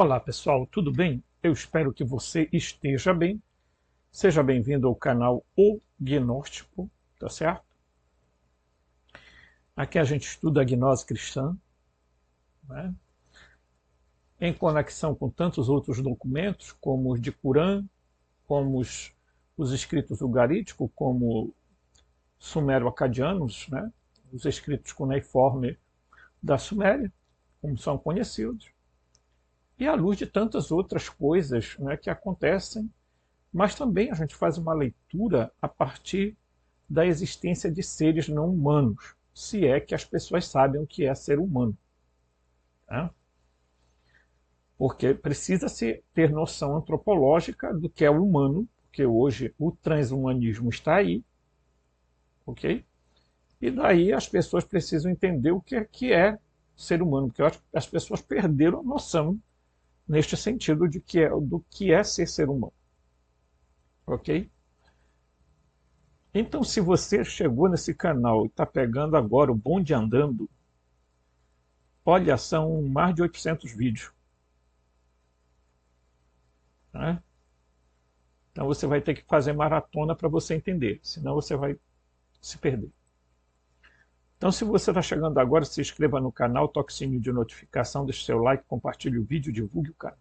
Olá pessoal, tudo bem? Eu espero que você esteja bem. Seja bem-vindo ao canal O Gnóstico, tá certo? Aqui a gente estuda a gnose cristã, né? Em conexão com tantos outros documentos, como os de Corã, como os escritos ugaríticos, como sumério-acadianos, né? Os escritos cuneiforme da Suméria, como são conhecidos, e à luz de tantas outras coisas, né, que acontecem. Mas também a gente faz uma leitura a partir da existência de seres não humanos, se é que as pessoas sabem o que é ser humano. Né? Porque precisa-se ter noção antropológica do que é o humano, porque hoje o transhumanismo está aí, ok? E daí as pessoas precisam entender o que é ser humano, porque as pessoas perderam a noção neste sentido do que é ser humano, ok? Então, se você chegou nesse canal e está pegando agora o bonde andando, olha, são mais de 800 vídeos. Né? Então você vai ter que fazer maratona para você entender, senão você vai se perder. Então, se você está chegando agora, se inscreva no canal, toque o sininho de notificação, deixe seu like, compartilhe o vídeo, divulgue o canal.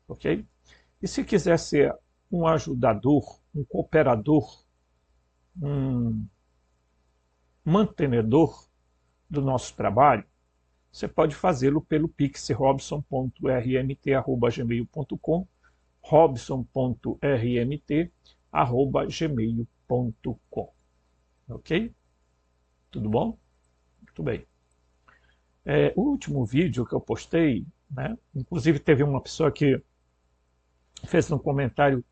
Ok? E se quiser ser um ajudador, um cooperador, um mantenedor do nosso trabalho, você pode fazê-lo pelo pix robson.rmt@gmail.com, robson.rmt@gmail.com. Ok? Tudo bom? Muito bem. O último vídeo que eu postei, né, inclusive teve uma pessoa que fez um comentário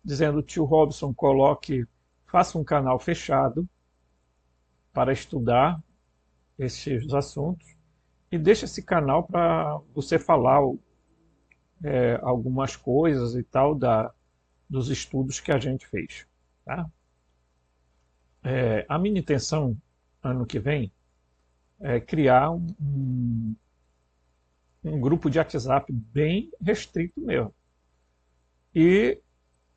dizendo: tio Robson, faça um canal fechado para estudar esses assuntos e deixe esse canal para você falar algumas coisas e tal dos estudos que a gente fez. Tá? A minha intenção, ano que vem, é criar um grupo de WhatsApp bem restrito mesmo. E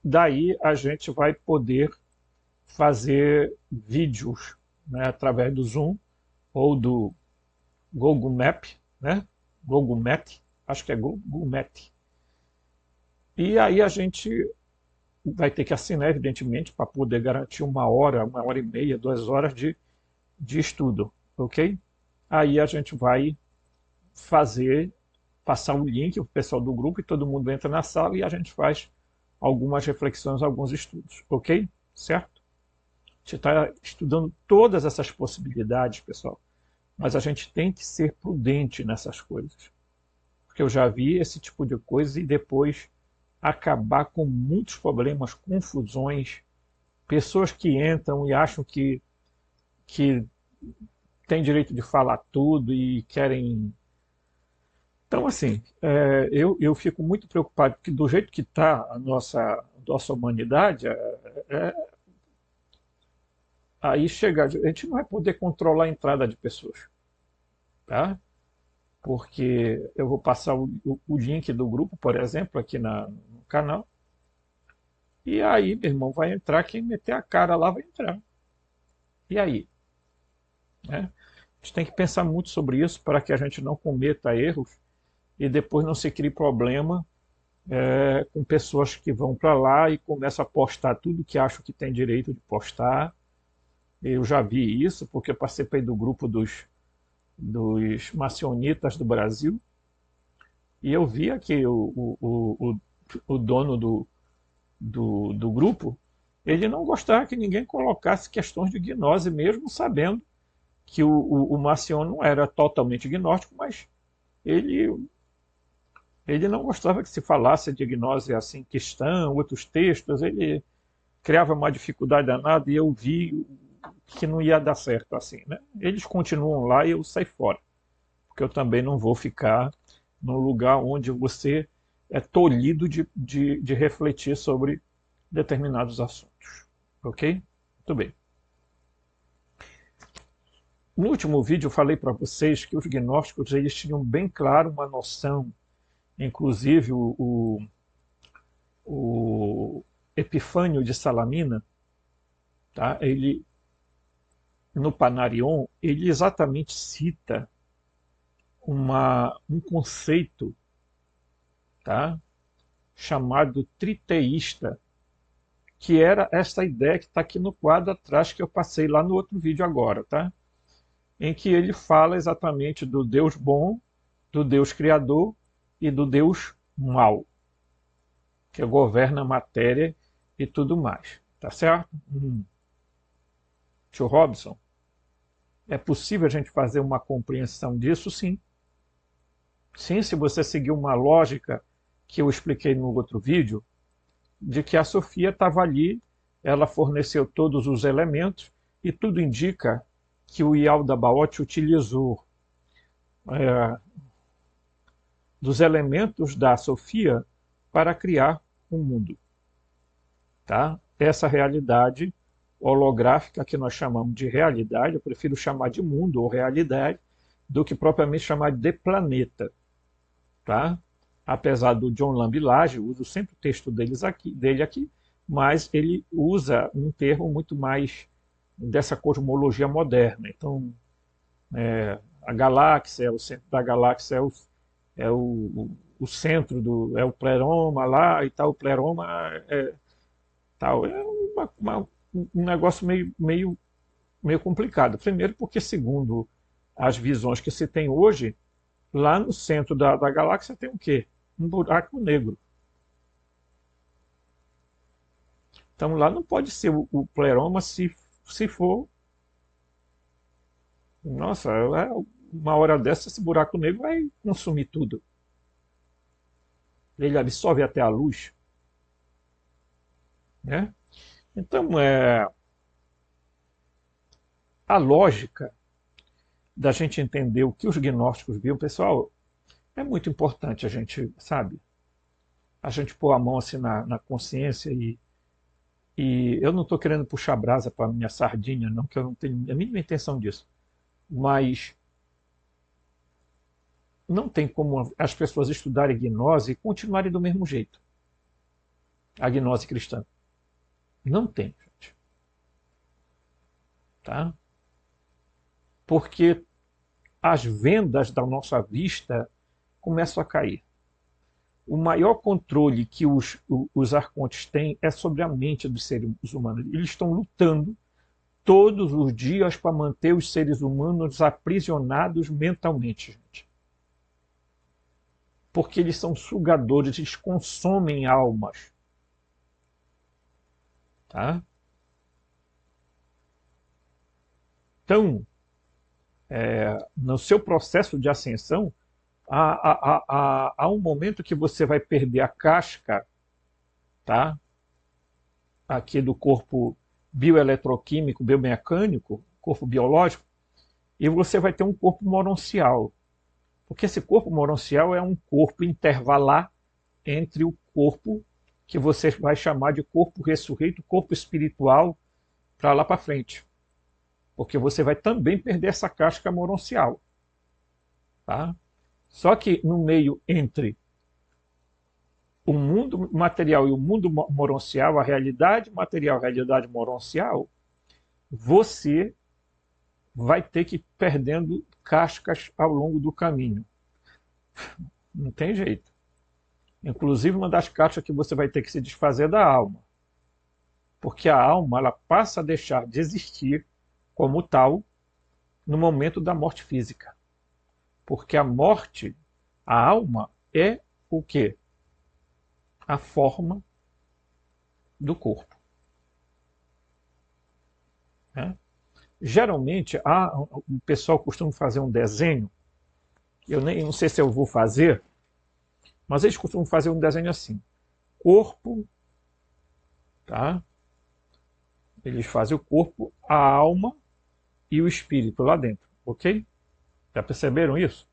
daí a gente vai poder fazer vídeos, né, através do Zoom ou do Google Map, né? Google Meet, acho que é Google Meet. E aí a gente vai ter que assinar, evidentemente, para poder garantir uma hora e meia, 2 horas de estudo, ok? Aí a gente vai passar um link para o pessoal do grupo e todo mundo entra na sala e a gente faz algumas reflexões, alguns estudos, ok? Certo? A gente está estudando todas essas possibilidades, pessoal, mas a gente tem que ser prudente nessas coisas, porque eu já vi esse tipo de coisa e depois acabar com muitos problemas, confusões, pessoas que entram e acham que têm direito de falar tudo e querem. Então, assim, eu fico muito preocupado, porque do jeito que está a nossa humanidade, aí chega, a gente não vai poder controlar a entrada de pessoas, tá? Porque eu vou passar o link do grupo, por exemplo, aqui no canal, e aí, meu irmão, vai entrar, quem meter a cara lá vai entrar. E aí? Né? A gente tem que pensar muito sobre isso para que a gente não cometa erros e depois não se crie problema com pessoas que vão para lá e começam a postar tudo que acham que tem direito de postar. Eu já vi isso, porque eu participei do grupo dos maçonitas do Brasil, e eu via que o dono do grupo, ele não gostava que ninguém colocasse questões de gnose, mesmo sabendo que o Macion não era totalmente gnóstico, mas ele não gostava que se falasse de gnose assim, questão, outros textos, ele criava uma dificuldade danada e eu vi que não ia dar certo assim, né? Eles continuam lá e eu saio fora, porque eu também não vou ficar num lugar onde você é tolhido de refletir sobre determinados assuntos, ok? Muito bem. No último vídeo eu falei para vocês que os gnósticos eles tinham bem claro uma noção Inclusive o Epifânio de Salamina, tá? Ele, no Panarion, ele exatamente cita um conceito, tá? Chamado triteísta, que era essa ideia que está aqui no quadro atrás, que eu passei lá no outro vídeo agora, tá? Em que ele fala exatamente do Deus bom, do Deus criador e do Deus mau, que governa a matéria e tudo mais. Tá certo? Tio Robson, é possível a gente fazer uma compreensão disso? Sim. Sim, se você seguir uma lógica que eu expliquei no outro vídeo, de que a Sofia estava ali, ela forneceu todos os elementos, e tudo indica que o Yaldabaoth utilizou dos elementos da Sofia para criar um mundo. Tá? Essa realidade holográfica que nós chamamos de realidade, eu prefiro chamar de mundo ou realidade, do que propriamente chamar de planeta. Tá? Apesar do John Lambilage, eu uso sempre o texto dele aqui, mas ele usa um termo muito mais dessa cosmologia moderna. Então, a galáxia, o centro da galáxia o centro é o pleroma lá e tal, o pleroma tal. É um negócio meio complicado. Primeiro porque, segundo as visões que se tem hoje, lá no centro da galáxia tem o quê? Um buraco negro. Então lá não pode ser o pleroma se for. Nossa, uma hora dessa esse buraco negro vai consumir tudo. Ele absorve até a luz. Né? Então, a lógica da gente entender o que os gnósticos viam, pessoal, é muito importante a gente, sabe, a gente pôr a mão assim na consciência e eu não estou querendo puxar brasa para minha sardinha, não, que eu não tenho a mínima intenção disso, mas não tem como as pessoas estudarem gnose e continuarem do mesmo jeito. A gnose cristã. Não tem, gente. Tá? Porque as vendas da nossa vista começam a cair. O maior controle que os arcontes têm é sobre a mente dos seres humanos. Eles estão lutando todos os dias para manter os seres humanos aprisionados mentalmente, gente. Porque eles são sugadores, eles consomem almas. Tá? Então, no seu processo de ascensão, há um momento que você vai perder a casca, tá? Aqui do corpo bioeletroquímico, biomecânico, corpo biológico, e você vai ter um corpo moroncial. Porque esse corpo moroncial é um corpo intervalar entre o corpo que você vai chamar de corpo ressurreito, corpo espiritual, para lá para frente. Porque você vai também perder essa casca moroncial. Tá? Só que no meio entre o mundo material e o mundo moroncial, a realidade material e a realidade moroncial, você vai ter que ir perdendo cascas ao longo do caminho. Não tem jeito. Inclusive, uma das cascas que você vai ter que se desfazer é da alma. Porque a alma ela passa a deixar de existir como tal no momento da morte física. Porque a morte, a alma, é o quê? A forma do corpo. Né? Geralmente, o pessoal costuma fazer um desenho, eu não sei se eu vou fazer, mas eles costumam fazer um desenho assim. Corpo, tá? Eles fazem o corpo, a alma e o espírito lá dentro, ok? Já perceberam isso?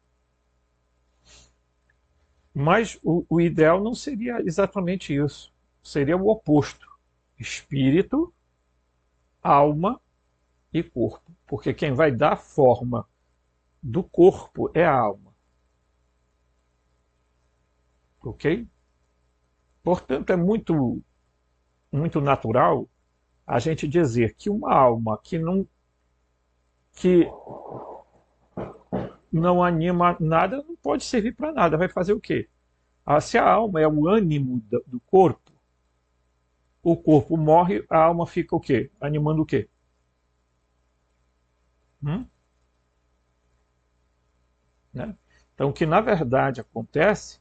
Mas o ideal não seria exatamente isso. Seria o oposto. Espírito, alma e corpo. Porque quem vai dar forma do corpo é a alma. Ok? Portanto, é muito natural a gente dizer que uma alma que não anima nada não pode servir para nada. Vai fazer o quê? Se a alma é o ânimo do corpo, o corpo morre, a alma fica o quê? Animando o quê? Hum? Né? Então, o que na verdade acontece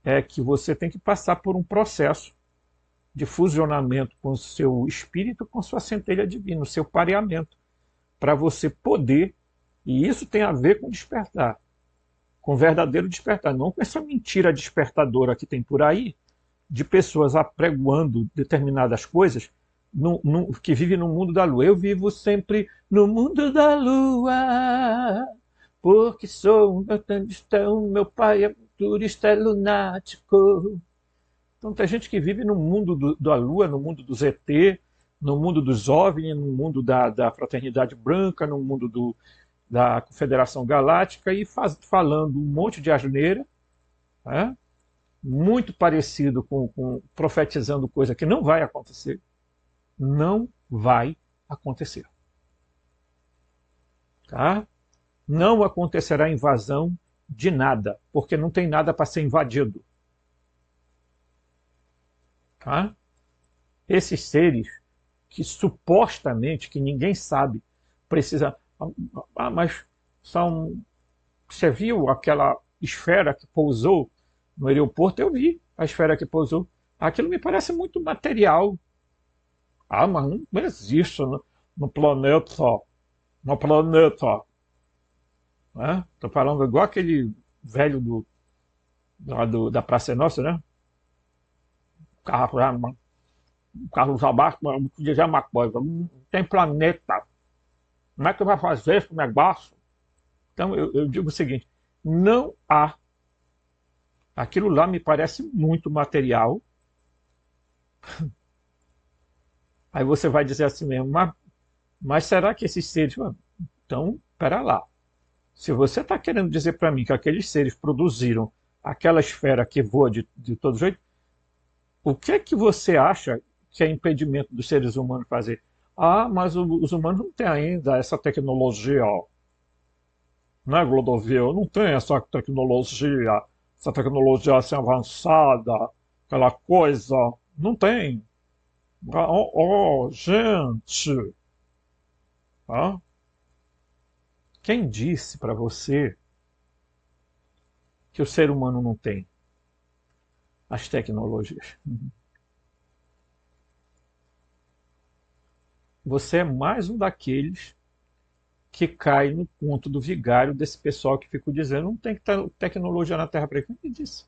é que você tem que passar por um processo de fusionamento com o seu espírito, com sua centelha divina, o seu pareamento, para você poder, e isso tem a ver com despertar, com verdadeiro despertar, não com essa mentira despertadora que tem por aí, de pessoas apregoando determinadas coisas, que vivem no mundo da lua. Eu vivo sempre no mundo da lua, porque sou um turistão, meu pai é turista, é lunático. Então tem gente que vive no mundo da lua, no mundo do ZT, no mundo dos OVNI, no mundo da Fraternidade Branca, no mundo da Confederação Galáctica, e falando um monte de asneira, né? Muito parecido com profetizando coisa que não vai acontecer. Não vai acontecer. Tá? Não acontecerá invasão de nada, porque não tem nada para ser invadido. Tá? Esses seres que supostamente, que ninguém sabe, precisa... mas são... Você viu aquela esfera que pousou no aeroporto? Eu vi a esfera que pousou. Aquilo me parece muito material. Mas não existe no planeta. No planeta. Né? Tô falando igual aquele velho da Praça é Nossa, né? Carlos Abaixo, dizer uma coisa. Não tem planeta. Como é que vai fazer esse negócio? Então eu digo o seguinte: não há. Aquilo lá me parece muito material. Aí você vai dizer assim mesmo, mas será que esses seres... Então, espera lá. Se você está querendo dizer para mim que aqueles seres produziram aquela esfera que voa de todo jeito, o que é que você acha que é impedimento dos seres humanos fazer? Mas os humanos não têm ainda essa tecnologia, né, Glodovil? Não tem essa tecnologia assim avançada, aquela coisa. Não tem. Gente. Ah, quem disse para você que o ser humano não tem as tecnologias? Você é mais um daqueles que cai no ponto do vigário desse pessoal que fica dizendo não tem que ter tecnologia na Terra para quem disse.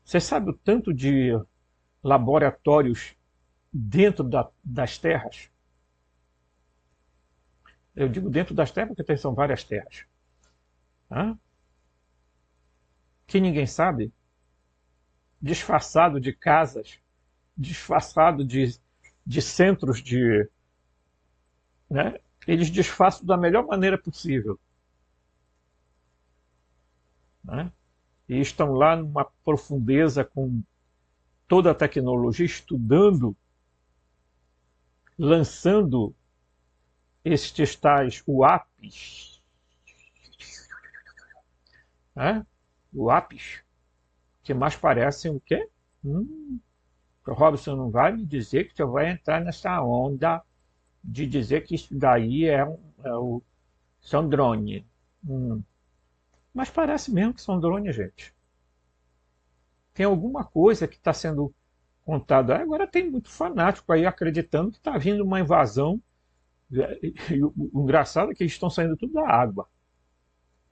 Você sabe o tanto de laboratórios dentro das terras? Eu digo dentro das terras porque são várias terras. Hã? Que ninguém sabe? Disfarçado de casas, disfarçado de centros de... Né? Eles disfarçam da melhor maneira possível. Né? E estão lá numa profundeza com toda a tecnologia, estudando, lançando estes tais UAPs, né? UAPs, que mais parecem o quê? O Robson não vai me dizer que você vai entrar nessa onda de dizer que isso daí são drone. Mas parece mesmo que são drone, gente. Tem alguma coisa que está sendo contada. Agora tem muito fanático aí acreditando que está vindo uma invasão. E o engraçado é que eles estão saindo tudo da água.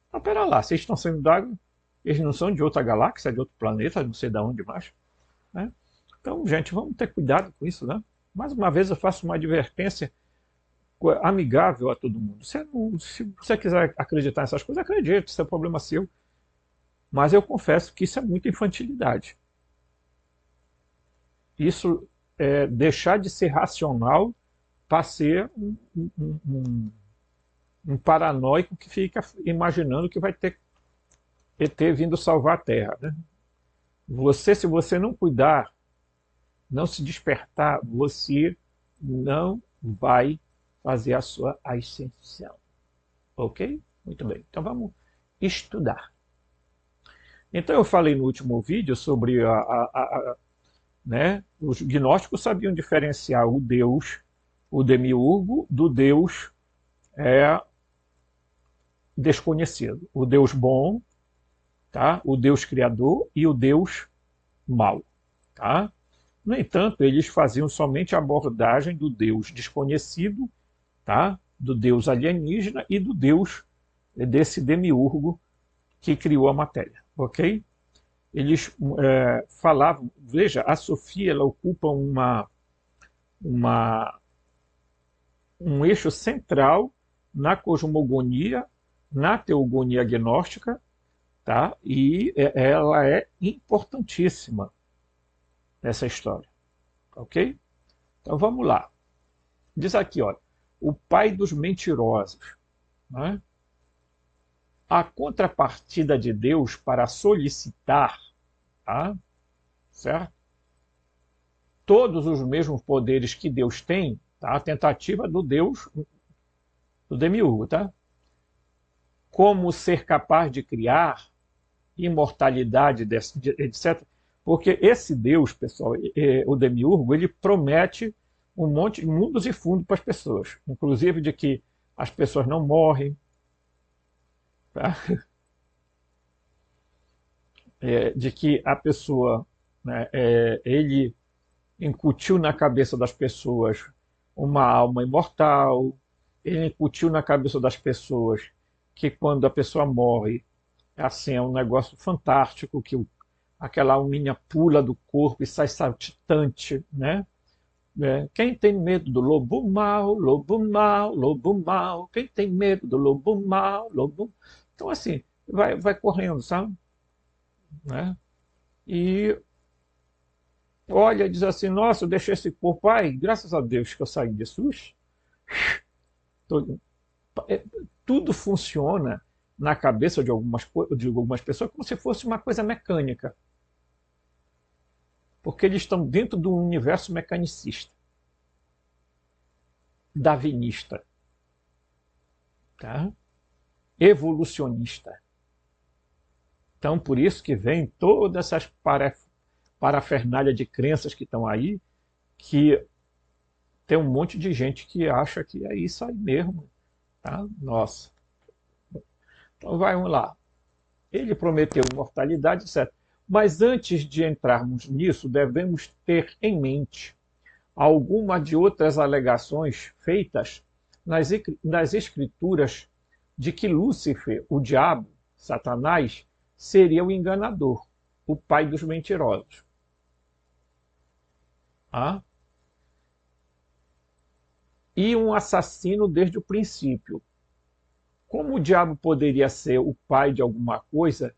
Então, pera lá, se eles estão saindo da água, eles não são de outra galáxia, de outro planeta, não sei de onde mais. Né? Então, gente, vamos ter cuidado com isso, né? Mais uma vez eu faço uma advertência amigável a todo mundo. Se você quiser acreditar nessas coisas, acredite, isso é problema seu. Mas eu confesso que isso é muita infantilidade. Isso é deixar de ser racional para ser um paranoico que fica imaginando que vai ter ET vindo salvar a Terra, né? Você, se você não cuidar, não se despertar, você não vai fazer a sua ascensão. Ok? Muito bem. Então vamos estudar. Então eu falei no último vídeo sobre né, os gnósticos sabiam diferenciar o Deus, o demiurgo, do Deus desconhecido. O Deus bom, tá? O Deus criador e o Deus mau. Tá? No entanto, eles faziam somente a abordagem do Deus desconhecido, tá? Do Deus alienígena e do Deus desse demiurgo que criou a matéria. Ok? Eles falavam, veja, a Sofia ela ocupa um eixo central na cosmogonia, na teogonia gnóstica, tá? E ela é importantíssima nessa história. Ok? Então vamos lá. Diz aqui, olha, o pai dos mentirosos. Né? A contrapartida de Deus para solicitar, tá? Certo? Todos os mesmos poderes que Deus tem, tá? A tentativa do Deus, do demiurgo, tá? Como ser capaz de criar imortalidade, etc. Porque esse Deus, pessoal, o demiurgo, ele promete um monte de mundos e fundos para as pessoas, inclusive de que as pessoas não morrem, tá? De que a pessoa, né, ele incutiu na cabeça das pessoas uma alma imortal, ele incutiu na cabeça das pessoas que quando a pessoa morre, assim, é um negócio fantástico, que aquela alminha pula do corpo e sai saltitante, né? Quem tem medo do lobo mau, lobo mau, lobo mau, quem tem medo do lobo mau, lobo... Então, assim, vai correndo, sabe? Né? E olha, diz assim, nossa, eu deixei esse corpo, ai, graças a Deus que eu saí de SUS. Tudo funciona na cabeça de algumas pessoas como se fosse uma coisa mecânica. Porque eles estão dentro do universo mecanicista, darwinista, tá? Evolucionista. Então, por isso que vem todas essas parafernália de crenças que estão aí, que tem um monte de gente que acha que é isso aí mesmo. Tá? Nossa. Então, vamos lá. Ele prometeu imortalidade, certo? Mas antes de entrarmos nisso, devemos ter em mente alguma de outras alegações feitas nas escrituras de que Lúcifer, o diabo, Satanás, seria o enganador, o pai dos mentirosos. Ah? E um assassino desde o princípio. Como o diabo poderia ser o pai de alguma coisa?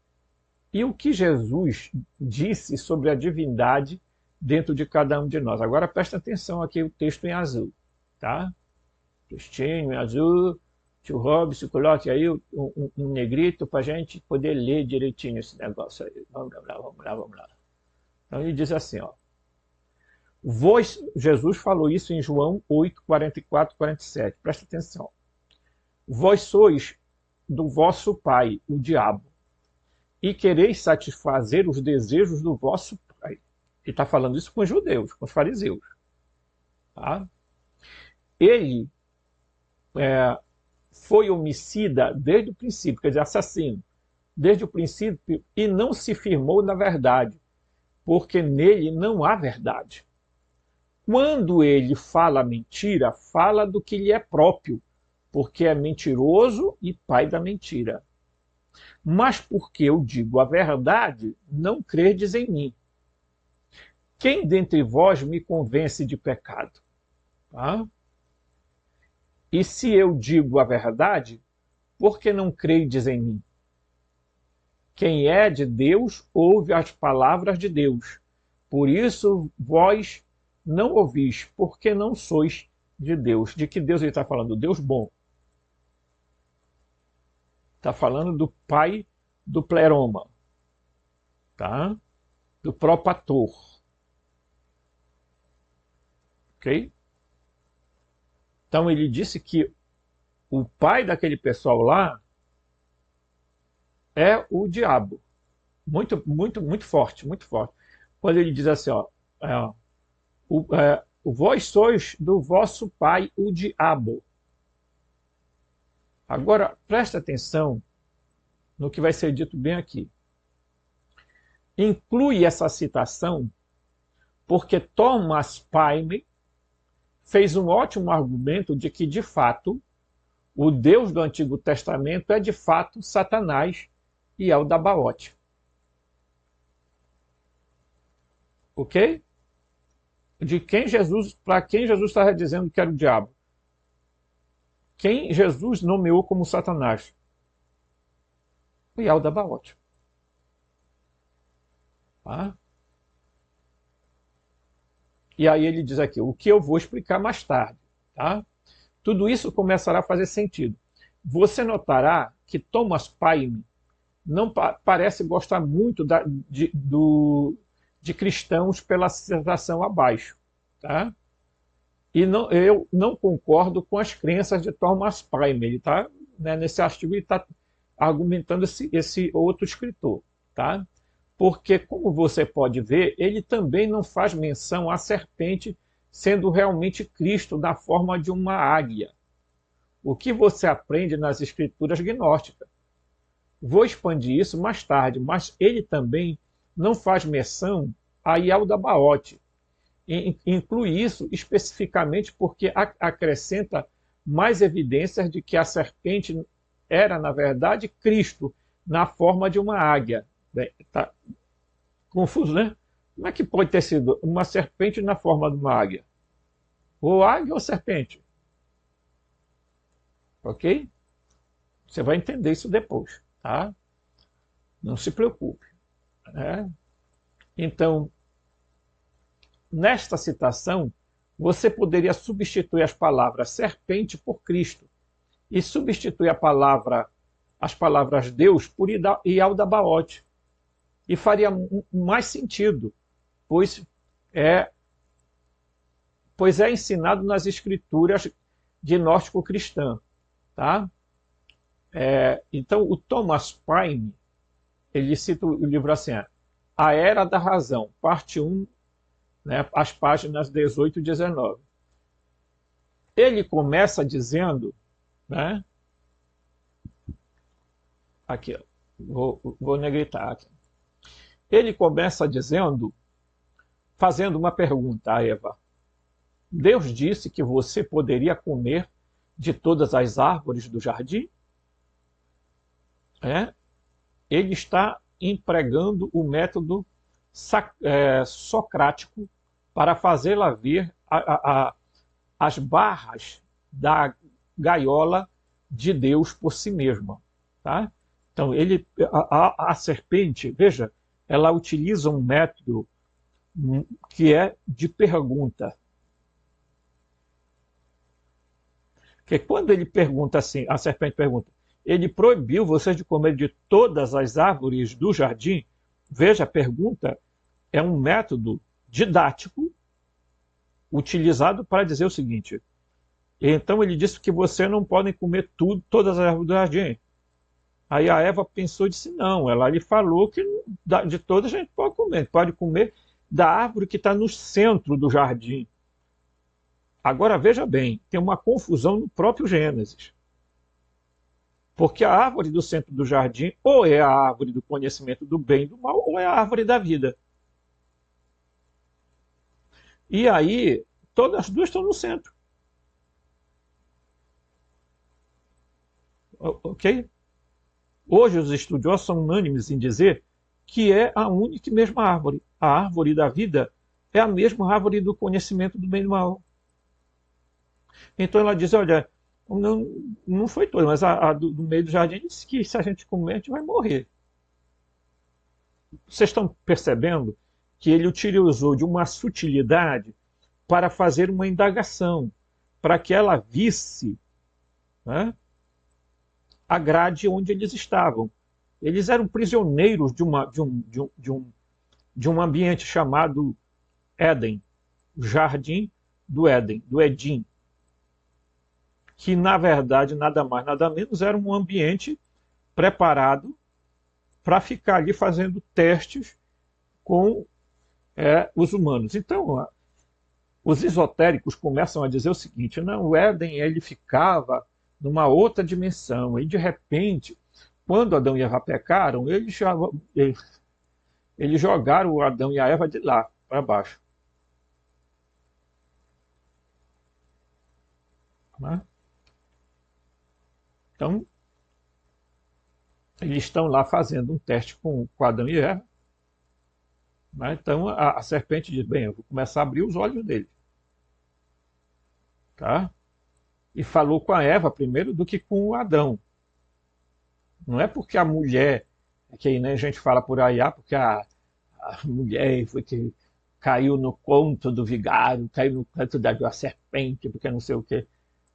E o que Jesus disse sobre a divindade dentro de cada um de nós? Agora presta atenção aqui o texto em azul, tá? Textinho em azul. Tio Robson, coloque aí um negrito para a gente poder ler direitinho esse negócio aí. Vamos lá, vamos lá, vamos lá. Então ele diz assim, ó. Jesus falou isso em João 8, 44, 47. Presta atenção. Vós sois do vosso pai, o diabo, e quereis satisfazer os desejos do vosso pai. Ele está falando isso com os judeus, com os fariseus. Tá? Ele foi homicida desde o princípio, quer dizer, assassino, desde o princípio, e não se firmou na verdade, porque nele não há verdade. Quando ele fala mentira, fala do que lhe é próprio, porque é mentiroso e pai da mentira. Mas porque eu digo a verdade, não credes em mim. Quem dentre vós me convence de pecado? Tá? E se eu digo a verdade, por que não credes em mim? Quem é de Deus ouve as palavras de Deus. Por isso vós não ouvis, porque não sois de Deus. De que Deus ele está falando? Deus bom. Está falando do pai do pleroma, tá? Do propator, ok? Então ele disse que o pai daquele pessoal lá é o diabo. Muito, muito, muito forte, muito forte. Quando ele diz assim, ó, vós sois do vosso pai o diabo. Agora, presta atenção no que vai ser dito bem aqui. Inclui essa citação porque Thomas Paine fez um ótimo argumento de que, de fato, o Deus do Antigo Testamento é, de fato, Satanás e é o Dabaote. Ok? Para quem Jesus estava dizendo que era o diabo? Quem Jesus nomeou como Satanás? O Yaldabaoth. Tá? E aí ele diz aqui, o que eu vou explicar mais tarde. Tá? Tudo isso começará a fazer sentido. Você notará que Thomas Paine não parece gostar muito de cristãos pela citação abaixo. Tá? E eu não concordo com as crenças de Thomas Paine. Ele está, né, nesse artigo, ele está argumentando esse outro escritor. Tá? Porque, como você pode ver, ele também não faz menção à serpente sendo realmente Cristo na forma de uma águia. O que você aprende nas escrituras gnósticas. Vou expandir isso mais tarde, mas ele também não faz menção a Yaldabaoth. Inclui isso especificamente porque acrescenta mais evidências de que a serpente era, na verdade, Cristo, na forma de uma águia. Tá confuso, né? Como é que pode ter sido uma serpente na forma de uma águia? Ou águia ou serpente? Ok? Você vai entender isso depois, tá? Não se preocupe. Né? Então, nesta citação, você poderia substituir as palavras serpente por Cristo e substituir as palavras Deus por Yaldabaoth. E faria mais sentido, pois é ensinado nas escrituras gnóstico-cristã. Tá? Então, o Thomas Paine, ele cita o livro assim, A Era da Razão, parte 1, né, as páginas 18 e 19. Ele começa dizendo, né, aqui, vou negritar aqui. Ele começa dizendo, fazendo uma pergunta a Eva. Deus disse que você poderia comer de todas as árvores do jardim? Ele está empregando o método socrático para fazê-la ver as barras da gaiola de Deus por si mesma. Tá? Então, a serpente, veja, ela utiliza um método que é de pergunta. Porque quando ele pergunta assim, a serpente pergunta, ele proibiu vocês de comer de todas as árvores do jardim? Veja, a pergunta é um método didático utilizado para dizer o seguinte. Então ele disse que vocês não podem comer todas as árvores do jardim. Aí a Eva pensou e disse, não, ela lhe falou que de todas a gente pode comer da árvore que está no centro do jardim. Agora veja bem, tem uma confusão no próprio Gênesis. Porque a árvore do centro do jardim ou é a árvore do conhecimento do bem e do mal, ou é a árvore da vida. E aí, todas as duas estão no centro. Ok? Hoje os estudiosos são unânimes em dizer que é a única e mesma árvore. A árvore da vida é a mesma árvore do conhecimento do bem e do mal. Então ela diz, olha, não foi toda, mas a do meio do jardim disse que se a gente comer, a gente vai morrer. Vocês estão percebendo que ele utilizou de uma sutilidade para fazer uma indagação, para que ela visse, né, a grade onde eles estavam. Eles eram prisioneiros de um ambiente chamado Éden, o Jardim do Éden, do Edim, que na verdade nada mais, nada menos era um ambiente preparado para ficar ali fazendo testes com os humanos. Então, os esotéricos começam a dizer o seguinte: não, o Éden ele ficava numa outra dimensão, e de repente, quando Adão e Eva pecaram, eles jogaram o Adão e a Eva de lá para baixo. Né? Então, eles estão lá fazendo um teste com Adão e Eva. Né? Então, a serpente diz: bem, eu vou começar a abrir os olhos dele. Tá? E falou com a Eva primeiro do que com o Adão. Não é porque a mulher, que aí, né, a gente fala por aí, porque a mulher foi que caiu no conto do vigário, caiu no canto da serpente, porque não sei o quê.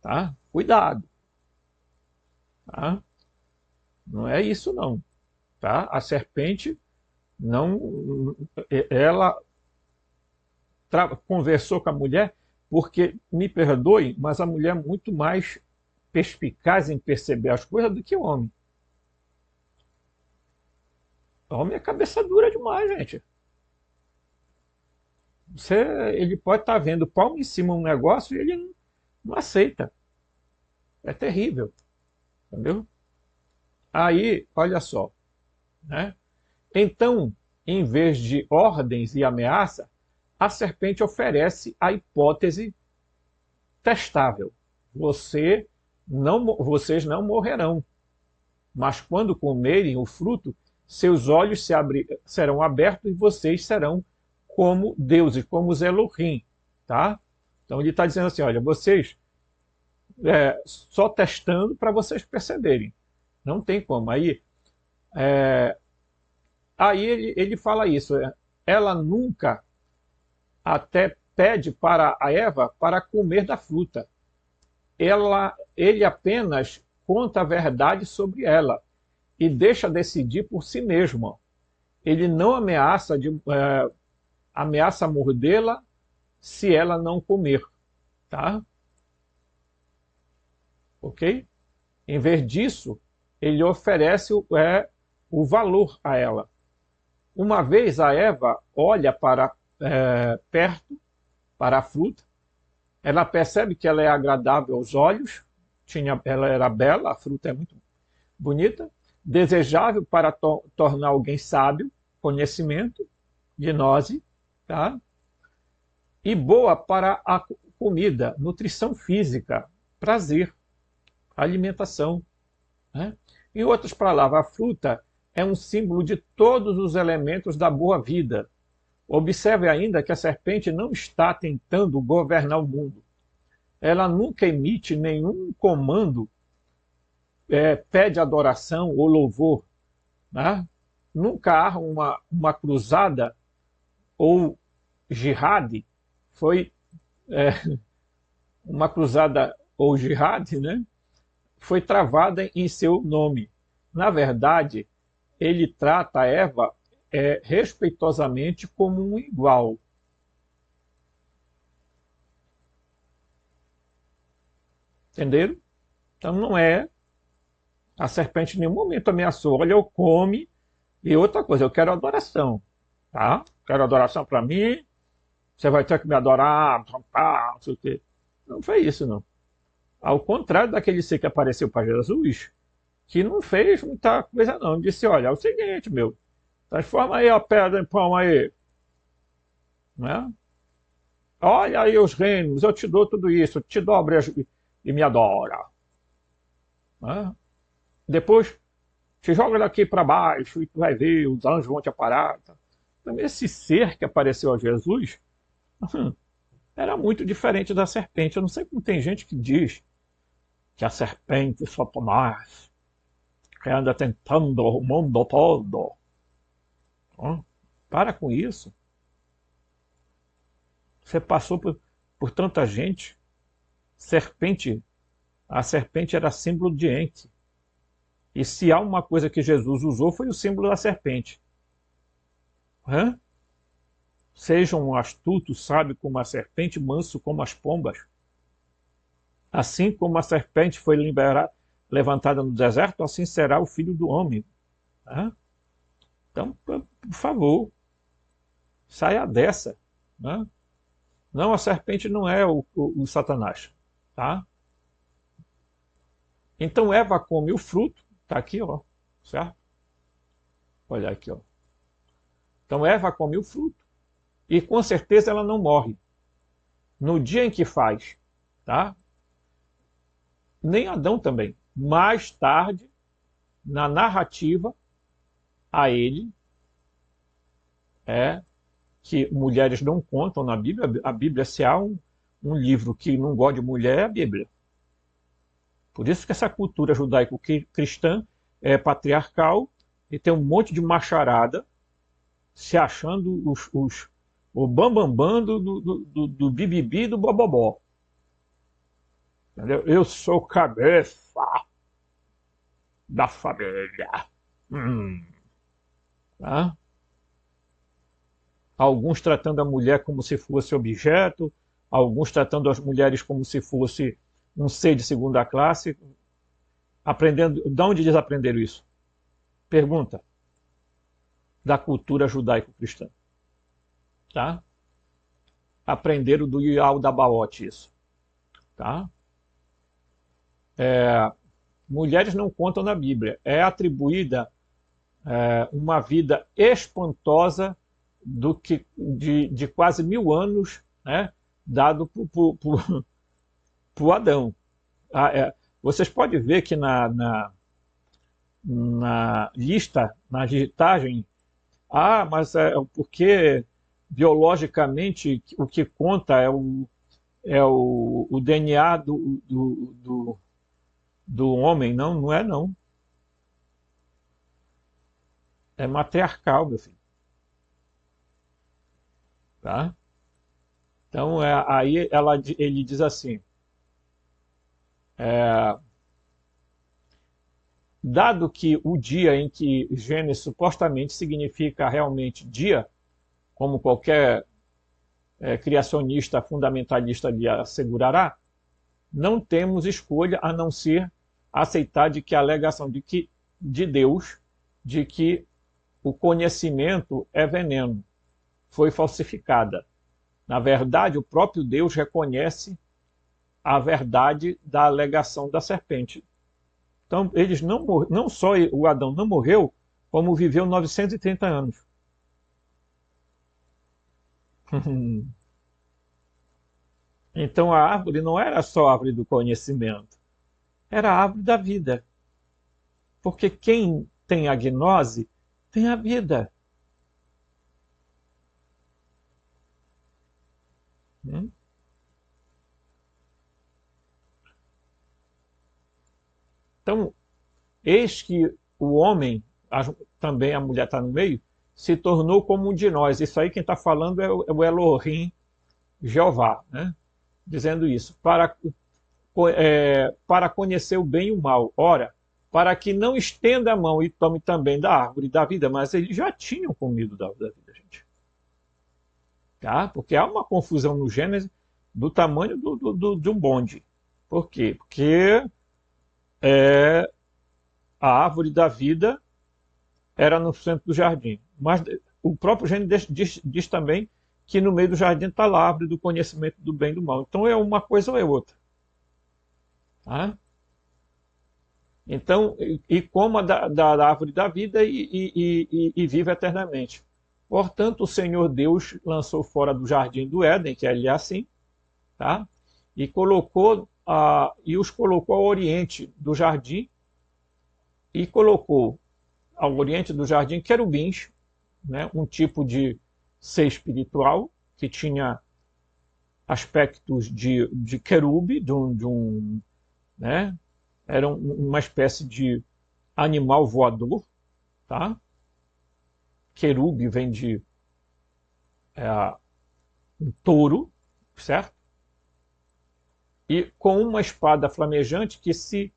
Tá? Cuidado. Tá? Não é isso não. Tá? A serpente não, ela conversou com a mulher porque, me perdoe, mas a mulher é muito mais perspicaz em perceber as coisas do que o homem. O homem é cabeça dura demais, gente. Você, ele pode estar vendo palmo em cima um negócio e ele não aceita. É terrível, entendeu? Aí, olha só, né? Então, em vez de ordens e ameaça, a serpente oferece a hipótese testável. Vocês não morrerão, mas quando comerem o fruto, seus olhos serão abertos e vocês serão como deuses, como os Elohim. Tá? Então ele está dizendo assim, olha, vocês só testando para vocês perceberem. Não tem como. Aí ele fala isso. Ela nunca até pede para a Eva para comer da fruta. Ele apenas conta a verdade sobre ela e deixa decidir por si mesmo. Ele não ameaça mordê-la se ela não comer. Tá? Ok? Em vez disso, ele oferece o valor a ela. Uma vez a Eva olha para perto, para a fruta, ela percebe que ela é agradável aos olhos, ela era bela, a fruta é muito bonita, desejável para tornar alguém sábio, conhecimento, gnose, tá? E boa para a comida, nutrição física, prazer, alimentação. Né? Em outras palavras, a fruta é um símbolo de todos os elementos da boa vida. Observe ainda que a serpente não está tentando governar o mundo. Ela nunca emite nenhum comando, pede adoração ou louvor. Né? Nunca há uma cruzada ou jihad, foi uma cruzada ou jihad, né? Foi travada em seu nome. Na verdade, ele trata a Eva respeitosamente como um igual. Entenderam? Então não é. A serpente em nenhum momento ameaçou. Olha, eu come. E outra coisa, eu quero adoração. Tá? Quero adoração para mim. Você vai ter que me adorar. Não sei o quê. Não foi isso, não. Ao contrário daquele ser que apareceu para Jesus, que não fez muita coisa, não. Disse: olha, é o seguinte, meu. Transforma aí a pedra em pão aí. Né? Olha aí os reinos, eu te dou tudo isso, te dobre e me adora. Né? Depois te joga daqui para baixo e tu vai ver, os anjos vão te aparar. Então, esse ser que apareceu a Jesus era muito diferente da serpente. Eu não sei como tem gente que diz que a serpente Satanás, que anda tentando o mundo todo. Para com isso. Você passou por tanta gente. A serpente era símbolo de Enki. E se há uma coisa que Jesus usou, foi o símbolo da serpente. Hã? Sejam astutos, sábios como a serpente, manso como as pombas. Assim como a serpente foi levantada no deserto, assim será o Filho do Homem. Hã? Então, por favor, saia dessa. Né? Não, a serpente não é o Satanás. Tá? Então Eva come o fruto, está aqui, ó, certo? Olha aqui, ó. Então Eva come o fruto e com certeza ela não morre. No dia em que faz, tá? Nem Adão também. Mais tarde, na narrativa, a ele é que mulheres não contam na Bíblia. A Bíblia, se há um livro que não gosta de mulher, é a Bíblia. Por isso que essa cultura judaico-cristã é patriarcal e tem um monte de macharada se achando o bambambam do bibibi do bobobó. Entendeu? Eu sou cabeça da família. Tá? Alguns tratando a mulher como se fosse objeto, alguns tratando as mulheres como se fosse um ser de segunda classe. Aprendendo, de onde eles aprenderam isso? Pergunta. Da cultura judaico-cristã. Tá? Aprenderam do Yal da Baote isso. Tá? Mulheres não contam na Bíblia. É atribuída uma vida espantosa de quase 1000 anos, né, dado por Adão. Vocês podem ver que na lista, na digitagem, mas porque biologicamente o que conta é o DNA do homem. Não, não é não. É matriarcal, meu filho. Tá? Então, aí ele diz assim, dado que o dia em que Gênesis supostamente significa realmente dia, como qualquer criacionista fundamentalista lhe assegurará, não temos escolha a não ser aceitar de que a alegação de Deus de que o conhecimento é veneno foi falsificada. Na verdade, o próprio Deus reconhece a verdade da alegação da serpente. Então, eles não só o Adão não morreu, como viveu 930 anos. Então, a árvore não era só a árvore do conhecimento, era a árvore da vida. Porque quem tem a gnose tem a vida. Então, eis que o homem, também a mulher está no meio, se tornou como um de nós. Isso aí quem está falando é o Elohim, Jeová, né? Dizendo isso. Para conhecer o bem e o mal. Ora, para que não estenda a mão e tome também da árvore da vida, mas eles já tinham comido da árvore da vida, gente. Tá? Porque há uma confusão no Gênesis do tamanho de um bonde. Por quê? Porque a árvore da vida era no centro do jardim. Mas o próprio Gênesis diz também que no meio do jardim está a árvore do conhecimento do bem e do mal. Então é uma coisa ou é outra. Tá? Então, e coma da árvore da vida e vive eternamente. Portanto, o Senhor Deus lançou fora do jardim do Éden, que ele é assim, tá? E os colocou ao oriente do jardim, e colocou ao oriente do jardim querubins, né? Um tipo de ser espiritual que tinha aspectos de querube, né? Era uma espécie de animal voador, tá? Querube vem de um touro, certo? E com uma espada flamejante que se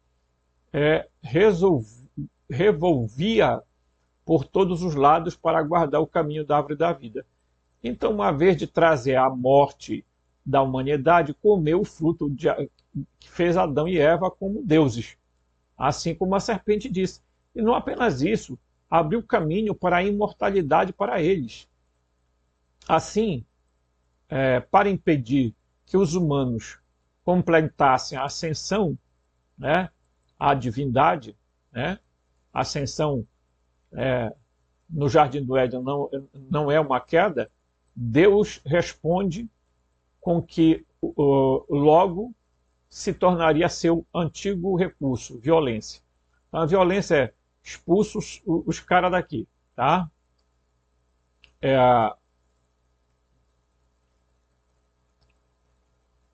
revolvia por todos os lados para guardar o caminho da árvore da vida. Então, uma vez de trazer a morte da humanidade, comeu o fruto que fez Adão e Eva como deuses, assim como a serpente disse. E não apenas isso, abriu caminho para a imortalidade para eles. Assim, para impedir que os humanos completassem a ascensão, né, à divindade, né, a ascensão no Jardim do Éden não é uma queda, Deus responde com que logo se tornaria seu antigo recurso, violência. Então, a violência é expulso os caras daqui, tá?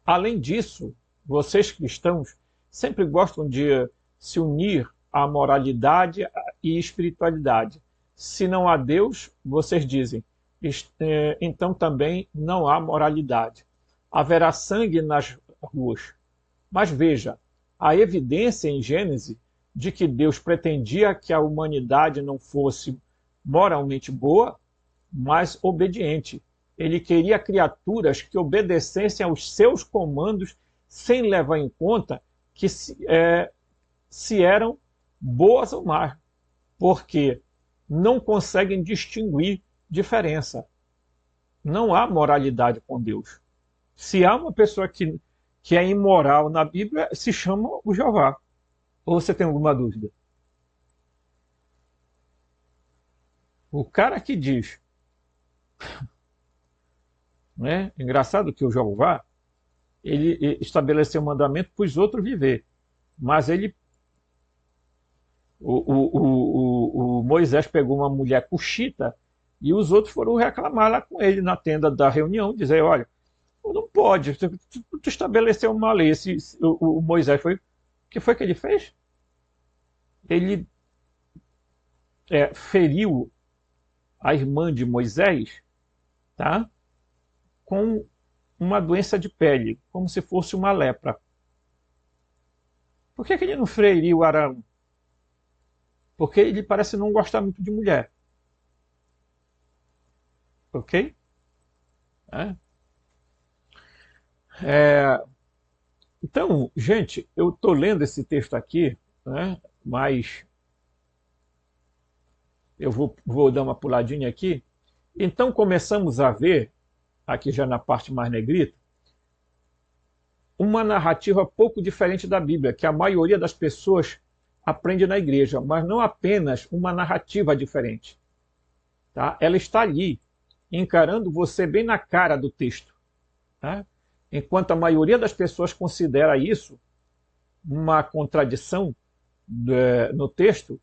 Além disso, vocês cristãos sempre gostam de se unir à moralidade e espiritualidade. Se não há Deus, vocês dizem, então também não há moralidade. Haverá sangue nas ruas. Mas veja, a evidência em Gênesis de que Deus pretendia que a humanidade não fosse moralmente boa, mas obediente. Ele queria criaturas que obedecessem aos seus comandos sem levar em conta que se eram boas ou más, porque não conseguem distinguir diferença. Não há moralidade com Deus. Se há uma pessoa que é imoral na Bíblia, se chama o Jeová. Ou você tem alguma dúvida? O cara que diz, né? Engraçado que o Jeová, ele estabeleceu um mandamento para os outros viver, mas o Moisés pegou uma mulher cuxita e os outros foram reclamar lá com ele na tenda da reunião, dizer, olha, não pode, tu estabeleceu uma lei. O Moisés foi, o que foi que ele fez? Ele feriu a irmã de Moisés, tá? Com uma doença de pele, como se fosse uma lepra. Por que ele não feriu Arão? Porque ele parece não gostar muito de mulher. Ok? Então, gente, eu estou lendo esse texto aqui, né, mas eu vou dar uma puladinha aqui. Então começamos a ver, aqui já na parte mais negrita, uma narrativa pouco diferente da Bíblia, que a maioria das pessoas aprende na igreja, mas não apenas uma narrativa diferente. Tá? Ela está ali, encarando você bem na cara do texto. Tá? Enquanto a maioria das pessoas considera isso uma contradição no texto,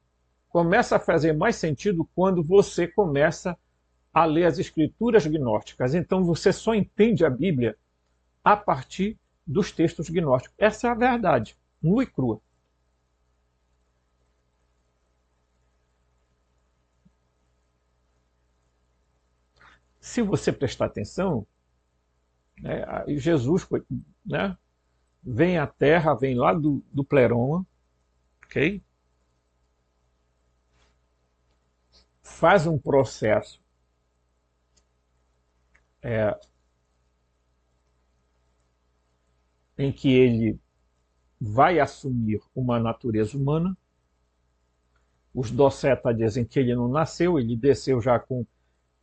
começa a fazer mais sentido quando você começa a ler as escrituras gnósticas. Então você só entende a Bíblia a partir dos textos gnósticos. Essa é a verdade, nua e crua. Se você prestar atenção, né, Jesus, né, vem à Terra, vem lá do Pleroma, ok? Faz um processo em que ele vai assumir uma natureza humana. Os docetas dizem que ele não nasceu, ele desceu já com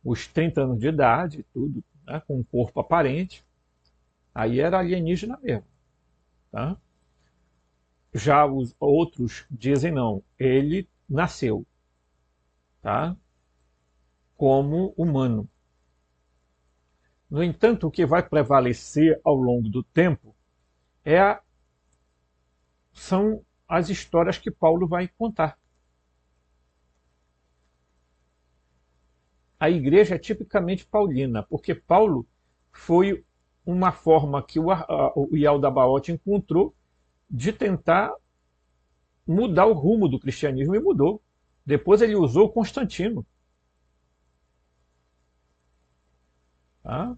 os 30 anos de idade, tudo, né, com um corpo aparente. Aí era alienígena mesmo. Tá? Já os outros dizem não, ele nasceu, tá? Como humano. No entanto, o que vai prevalecer ao longo do tempo são as histórias que Paulo vai contar. A igreja é tipicamente paulina, porque Paulo foi uma forma que o Yaldabaoth encontrou de tentar mudar o rumo do cristianismo, e mudou. Depois ele usou Constantino. Tá?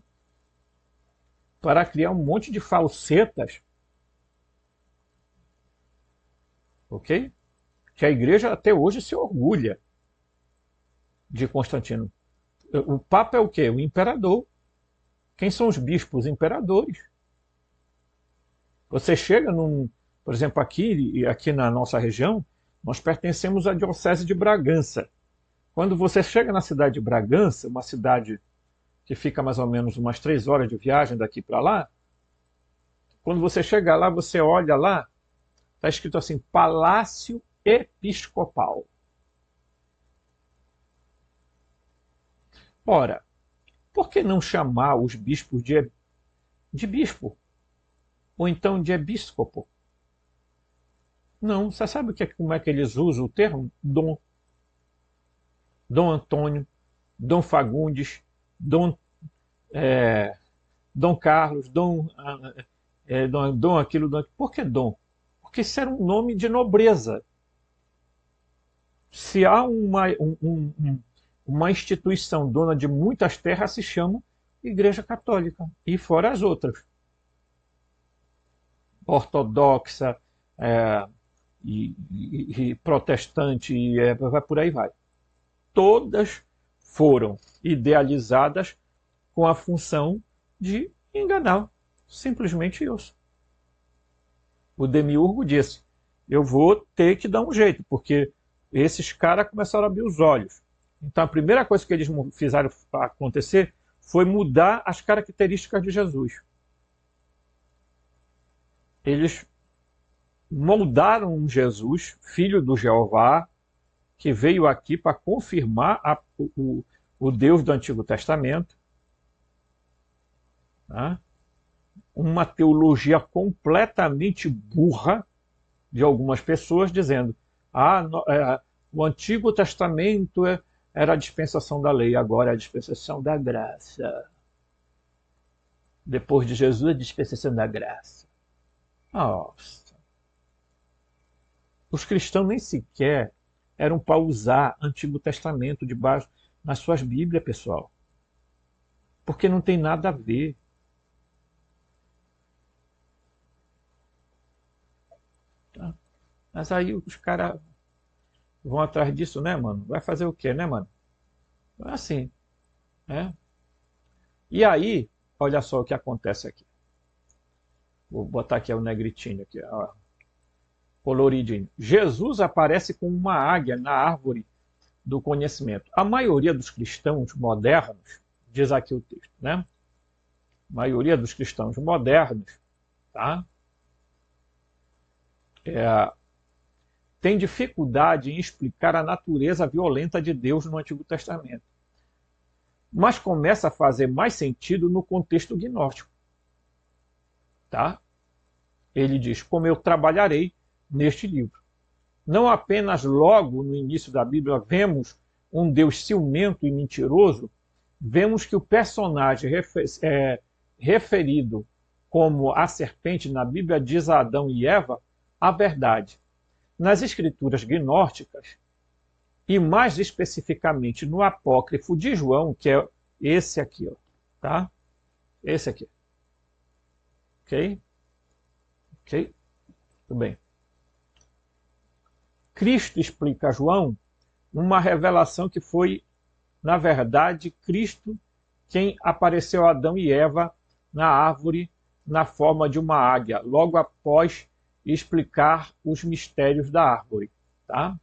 Para criar um monte de falsetas, ok? que a igreja até hoje se orgulha de Constantino. O Papa é o quê? O imperador. Quem são os bispos? Os imperadores. Você chega por exemplo, aqui na nossa região, nós pertencemos à Diocese de Bragança. Quando você chega na cidade de Bragança, uma cidade que fica mais ou menos umas 3 horas de viagem daqui para lá, quando você chega lá, você olha lá, está escrito assim, Palácio Episcopal. Ora, por que não chamar os bispos de bispo? Ou então de episcopo? Não, você sabe como é que eles usam o termo? Dom. Dom Antônio, Dom Fagundes, Dom Carlos, Dom aquilo, Dom... Por que Dom? Porque isso era um nome de nobreza. Se há uma instituição dona de muitas terras, se chama Igreja Católica, e fora as outras. Ortodoxa, e protestante, vai por aí vai. Todas foram idealizadas com a função de enganar. Simplesmente isso. O Demiurgo disse, eu vou ter que dar um jeito, porque esses caras começaram a abrir os olhos. Então a primeira coisa que eles fizeram acontecer foi mudar as características de Jesus. Eles moldaram um Jesus, filho do Jeová, que veio aqui para confirmar o Deus do Antigo Testamento. Tá? Uma teologia completamente burra de algumas pessoas, dizendo o Antigo Testamento era a dispensação da lei, agora é a dispensação da graça. Depois de Jesus, a dispensação da graça. Nossa. Os cristãos nem sequer eram para usar Antigo Testamento debaixo nas suas Bíblias, pessoal. Porque não tem nada a ver. Tá? Mas aí os caras vão atrás disso, né, mano? Vai fazer o quê, né, mano? É assim, né? E aí, olha só o que acontece aqui. Vou botar aqui o negritinho aqui, ó. Coloridinho. Jesus aparece com uma águia na árvore do conhecimento. A maioria dos cristãos modernos, diz aqui o texto, né? A maioria dos cristãos modernos, tá? Tem dificuldade em explicar a natureza violenta de Deus no Antigo Testamento. Mas começa a fazer mais sentido no contexto gnóstico. Tá? Ele diz, como eu trabalharei neste livro. Não apenas logo no início da Bíblia vemos um Deus ciumento e mentiroso, vemos que o personagem referido como a serpente na Bíblia diz a Adão e Eva a verdade. Nas escrituras gnósticas, e mais especificamente no apócrifo de João, que é esse aqui, ó, tá? Esse aqui. Ok? Ok? Tudo bem. Cristo explica a João uma revelação que foi, na verdade, Cristo quem apareceu a Adão e Eva na árvore na forma de uma águia, logo após explicar os mistérios da árvore. Tá?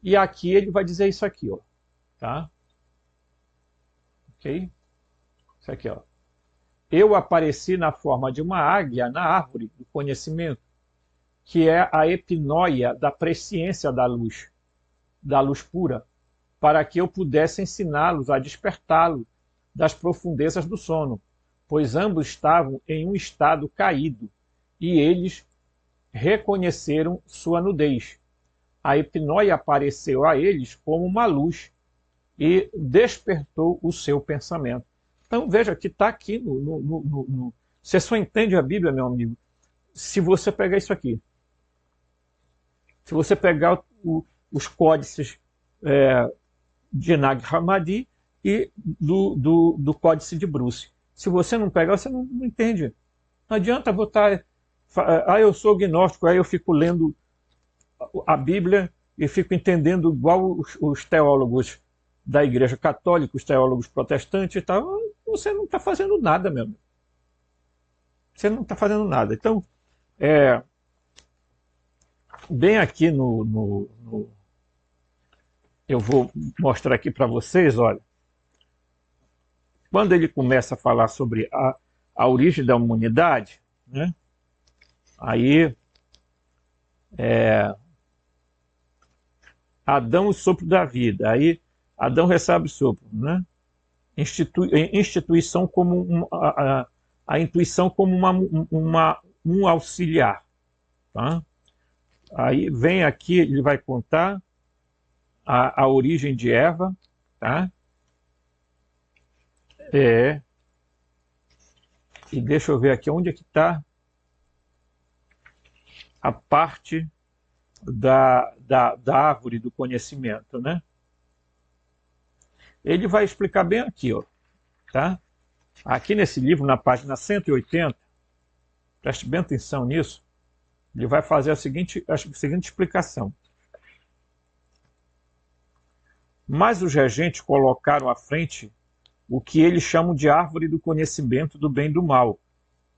E aqui ele vai dizer isso aqui, ó, tá? Ok? Isso aqui, ó. Eu apareci na forma de uma águia na árvore do conhecimento, que é a epinóia da presciência da luz pura, para que eu pudesse ensiná-los a despertá-lo das profundezas do sono, pois ambos estavam em um estado caído, e eles reconheceram sua nudez. A epinóia apareceu a eles como uma luz e despertou o seu pensamento. Então veja que está aqui Você só entende a Bíblia, meu amigo, se você pegar isso aqui. Se você pegar os códices de Nag Hammadi e do códice de Bruce. Se você não pegar, você não entende. Não adianta botar... eu sou gnóstico, aí eu fico lendo a Bíblia e fico entendendo igual os teólogos da Igreja Católica, os teólogos protestantes e tal. Você não está fazendo nada mesmo. Você não está fazendo nada. Então, bem aqui eu vou mostrar aqui para vocês, olha. Quando ele começa a falar sobre a origem da humanidade, né? Aí, Adão, o sopro da vida. Aí, Adão recebe o sopro, né? Instituição como a intuição como um auxiliar, tá? Aí vem aqui, ele vai contar a origem de Eva, tá? E deixa eu ver aqui onde é que está a parte da árvore do conhecimento, né? Ele vai explicar bem aqui, ó, tá? Aqui nesse livro, na página 180, preste bem atenção nisso, ele vai fazer a seguinte explicação. Mas os regentes colocaram à frente o que eles chamam de árvore do conhecimento do bem e do mal,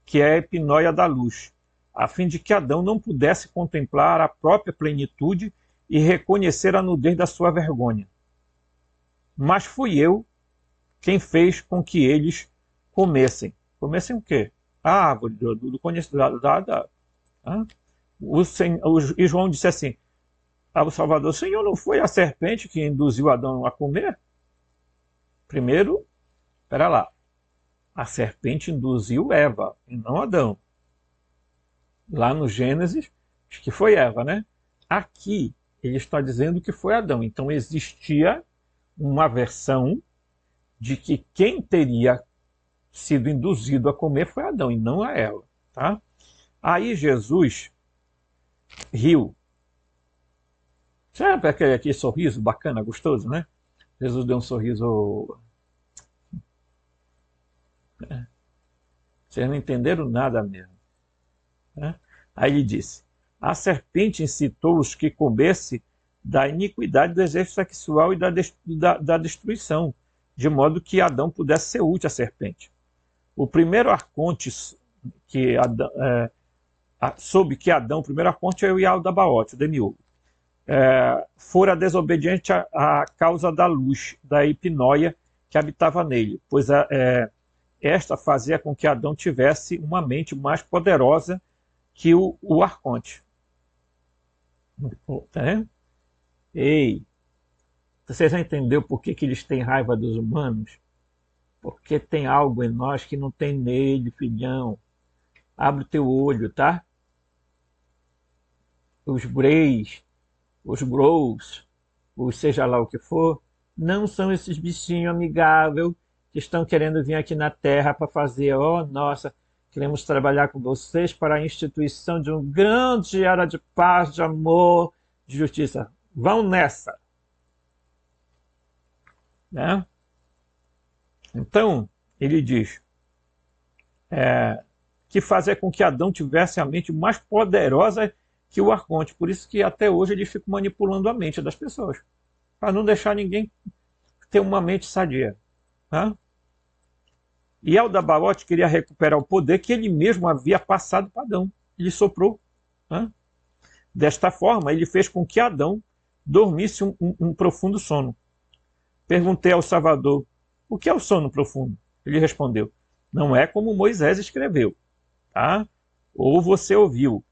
que é a epinóia da luz, a fim de que Adão não pudesse contemplar a própria plenitude e reconhecer a nudez da sua vergonha. Mas fui eu quem fez com que eles comessem. Comessem o quê? A árvore do conhecimento. E João disse assim, o Salvador, o Senhor não foi a serpente que induziu Adão a comer? Primeiro, espera lá, a serpente induziu Eva e não Adão. Lá no Gênesis, acho que foi Eva, né? Aqui, ele está dizendo que foi Adão. Então existia uma versão de que quem teria sido induzido a comer foi Adão e não a Eva, tá? Aí Jesus riu. Sabe aquele sorriso bacana, gostoso, né? Jesus deu um sorriso... Vocês não entenderam nada mesmo, né? Aí ele disse, a serpente incitou os que comesse da iniquidade do desejo sexual e da destruição, de modo que Adão pudesse ser útil à serpente. O primeiro arconte que Adão, soube que Adão, o primeiro arconte é o Ialdabaote, o demiurgo, fora desobediente à causa da luz, da epinóia que habitava nele, pois esta fazia com que Adão tivesse uma mente mais poderosa que o arconte. Tá? Ei, vocês já entenderam por que eles têm raiva dos humanos? Porque tem algo em nós que não tem nele, filhão. Abre o teu olho, tá? Os Greys, os Grows, ou seja lá o que for, não são esses bichinhos amigáveis que estão querendo vir aqui na Terra para fazer, nossa, queremos trabalhar com vocês para a instituição de um grande era de paz, de amor, de justiça. Vão nessa. Né? Então, ele diz que fazer com que Adão tivesse a mente mais poderosa que o arconte. Por isso que até hoje ele fica manipulando a mente das pessoas, para não deixar ninguém ter uma mente sadia. Tá? E Aldabaote queria recuperar o poder que ele mesmo havia passado para Adão. Ele soprou. Tá? Desta forma, ele fez com que Adão dormisse um profundo sono. Perguntei ao Salvador, o que é o sono profundo? Ele respondeu, não é como Moisés escreveu, tá? Ou você ouviu,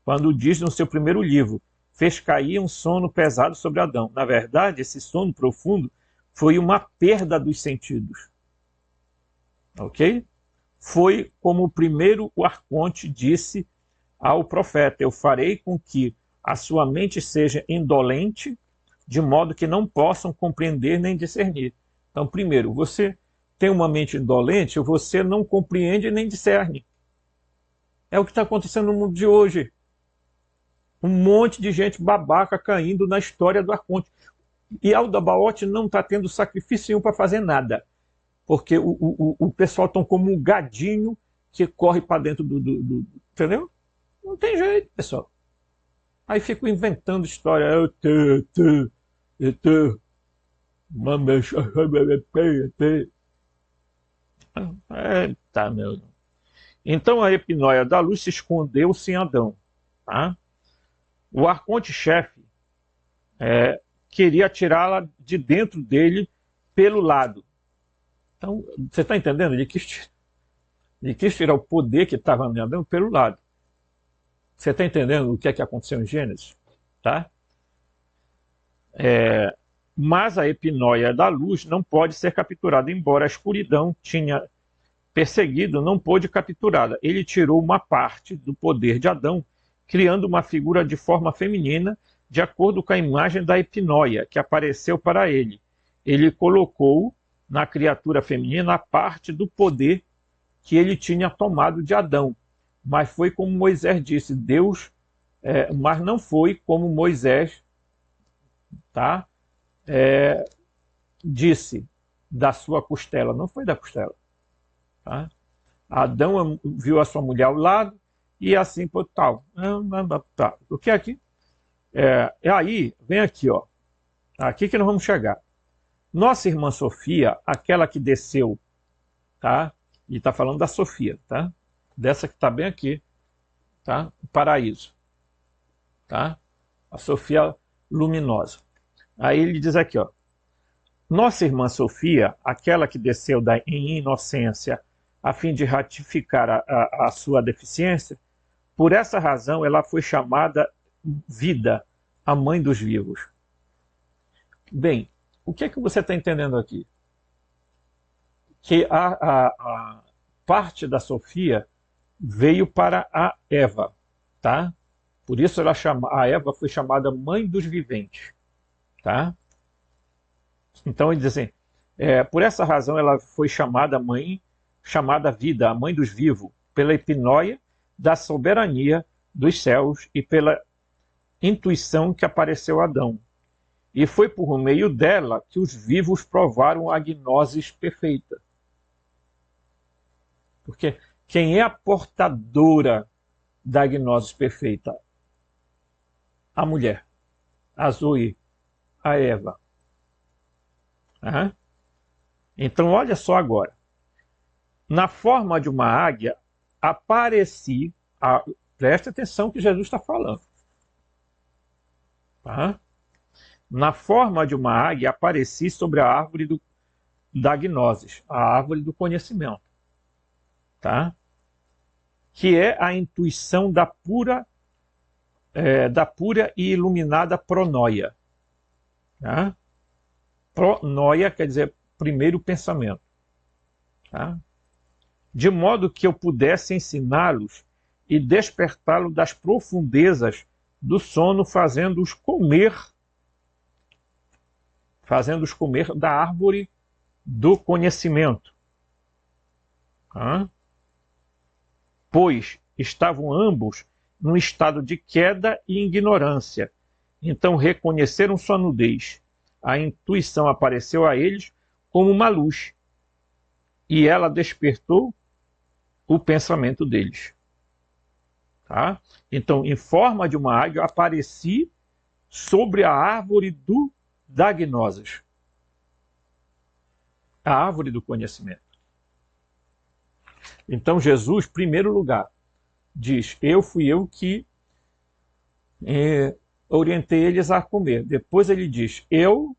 quando diz no seu primeiro livro, fez cair um sono pesado sobre Adão. Na verdade, esse sono profundo foi uma perda dos sentidos. Ok? Foi como o primeiro arconte disse ao profeta, eu farei com que a sua mente seja indolente, de modo que não possam compreender nem discernir. Então, primeiro, você tem uma mente indolente, você não compreende nem discerne. É o que está acontecendo no mundo de hoje. Um monte de gente babaca caindo na história do arconte. E Aldabaote não está tendo sacrifício nenhum para fazer nada. Porque o pessoal está como um gadinho que corre para dentro do... Entendeu? Não tem jeito, pessoal. Aí fico inventando história. Eu tô, mamãe, tá, meu. Então a epinóia da luz se escondeu-se em Adão. Tá? O arconte-chefe queria tirá-la de dentro dele pelo lado. Então, você está entendendo? Ele quis tirar o poder que estava em Adão pelo lado. Você está entendendo o que é que aconteceu em Gênesis? Tá? Mas a epinóia da luz não pode ser capturada, embora a escuridão tinha perseguido, não pôde capturá-la. Ele tirou uma parte do poder de Adão, criando uma figura de forma feminina, de acordo com a imagem da epinóia que apareceu para ele. Ele colocou na criatura feminina a parte do poder que ele tinha tomado de Adão. Mas foi como Moisés disse, mas não foi como Moisés, tá? Disse da sua costela, não foi da costela. Tá? Adão viu a sua mulher ao lado e assim por tal. Tá. O que é aqui? Aí, vem aqui, ó. Aqui que nós vamos chegar. Nossa irmã Sofia, aquela que desceu, tá? E está falando da Sofia, tá? Dessa que está bem aqui, tá? O paraíso, tá? A Sofia luminosa. Aí ele diz aqui, ó. Nossa irmã Sofia, aquela que desceu em inocência a fim de ratificar a sua deficiência, por essa razão ela foi chamada vida, a mãe dos vivos. Bem, o que é que você está entendendo aqui? Que a parte da Sofia veio para a Eva, tá? Por isso a Eva foi chamada mãe dos viventes, tá? Então ele diz assim, por essa razão ela foi chamada vida, a mãe dos vivos, pela epinóia da soberania dos céus e pela intuição que apareceu a Adão. E foi por meio dela que os vivos provaram a gnosis perfeita. Porque quem é a portadora da gnosis perfeita? A mulher, a Zoe, a Eva. Então, olha só agora. Na forma de uma águia, apareci. Preste atenção que Jesus está falando. Tá? Na forma de uma águia, apareci sobre a árvore da gnosis, a árvore do conhecimento. Tá? Que é a intuição da pura e iluminada pronoia. Tá? Pronoia quer dizer primeiro pensamento. Tá? De modo que eu pudesse ensiná-los e despertá-los das profundezas do sono, fazendo-os comer da árvore do conhecimento. Pois estavam ambos num estado de queda e ignorância. Então reconheceram sua nudez. A intuição apareceu a eles como uma luz, e ela despertou o pensamento deles. Tá? Então, em forma de uma águia, eu apareci sobre a árvore da gnosis, a árvore do conhecimento. Então, Jesus, em primeiro lugar, diz, fui eu que orientei eles a comer. Depois ele diz, eu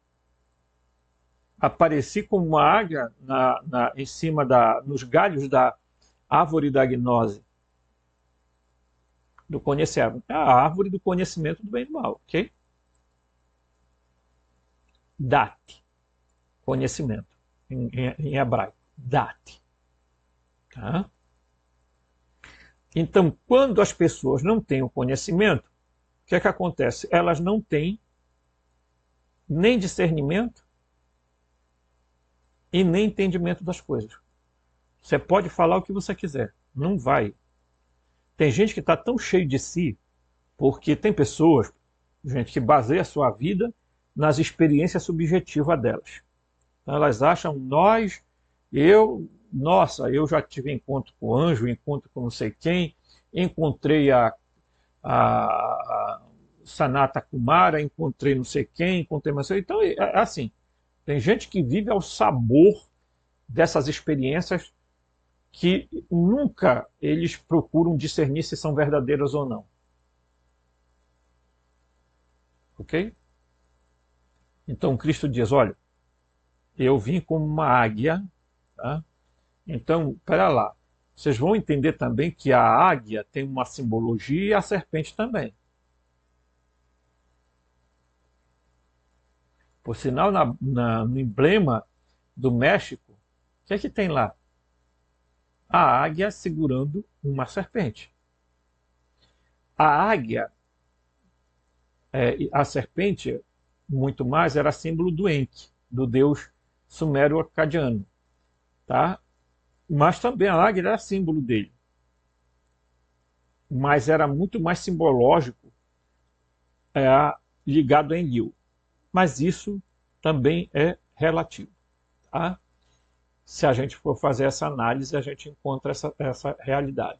apareci como uma águia em cima nos galhos da árvore da gnose, do conhecimento. É a árvore do conhecimento do bem e do mal, ok? Dat, conhecimento, em hebraico, dat. Tá? Então, quando as pessoas não têm o conhecimento, o que é que acontece? Elas não têm nem discernimento e nem entendimento das coisas. Você pode falar o que você quiser, não vai. Tem gente que está tão cheio de si, porque tem pessoas, gente, que baseia a sua vida nas experiências subjetivas delas. Então, elas acham, eu já tive encontro com anjo, encontro com não sei quem, encontrei Sanata Kumara, encontrei não sei quem, encontrei mais. Então, assim, tem gente que vive ao sabor dessas experiências que nunca eles procuram discernir se são verdadeiras ou não. Ok? Então Cristo diz, olha, eu vim como uma águia, tá? Então, pera lá, vocês vão entender também que a águia tem uma simbologia e a serpente também. Por sinal, no emblema do México, o que é que tem lá? A águia segurando uma serpente. A águia, a serpente, muito mais, era símbolo do Enki, do deus sumério-acadiano. Tá? Mas também a águia era símbolo dele. Mas era muito mais simbológico, ligado a Enlil. Mas isso também é relativo. Tá? Se a gente for fazer essa análise, a gente encontra essa realidade.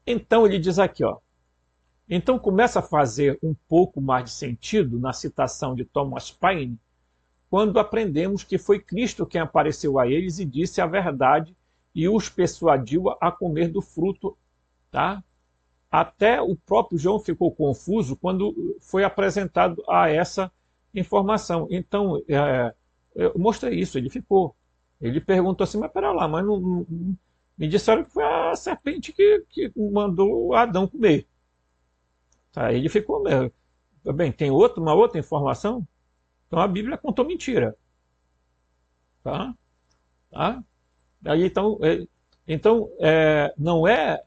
Então ele diz aqui, ó, então começa a fazer um pouco mais de sentido na citação de Thomas Paine, quando aprendemos que foi Cristo quem apareceu a eles e disse a verdade e os persuadiu a comer do fruto. Tá? Até o próprio João ficou confuso quando foi apresentado a essa informação. Então, eu mostrei isso, ele ficou. Ele perguntou assim, mas pera lá, mas não me disseram que foi a serpente que mandou Adão comer. Tá, ele ficou mesmo. Bem, tem uma outra informação? Então a Bíblia contou mentira. Tá? Tá? Aí, então não é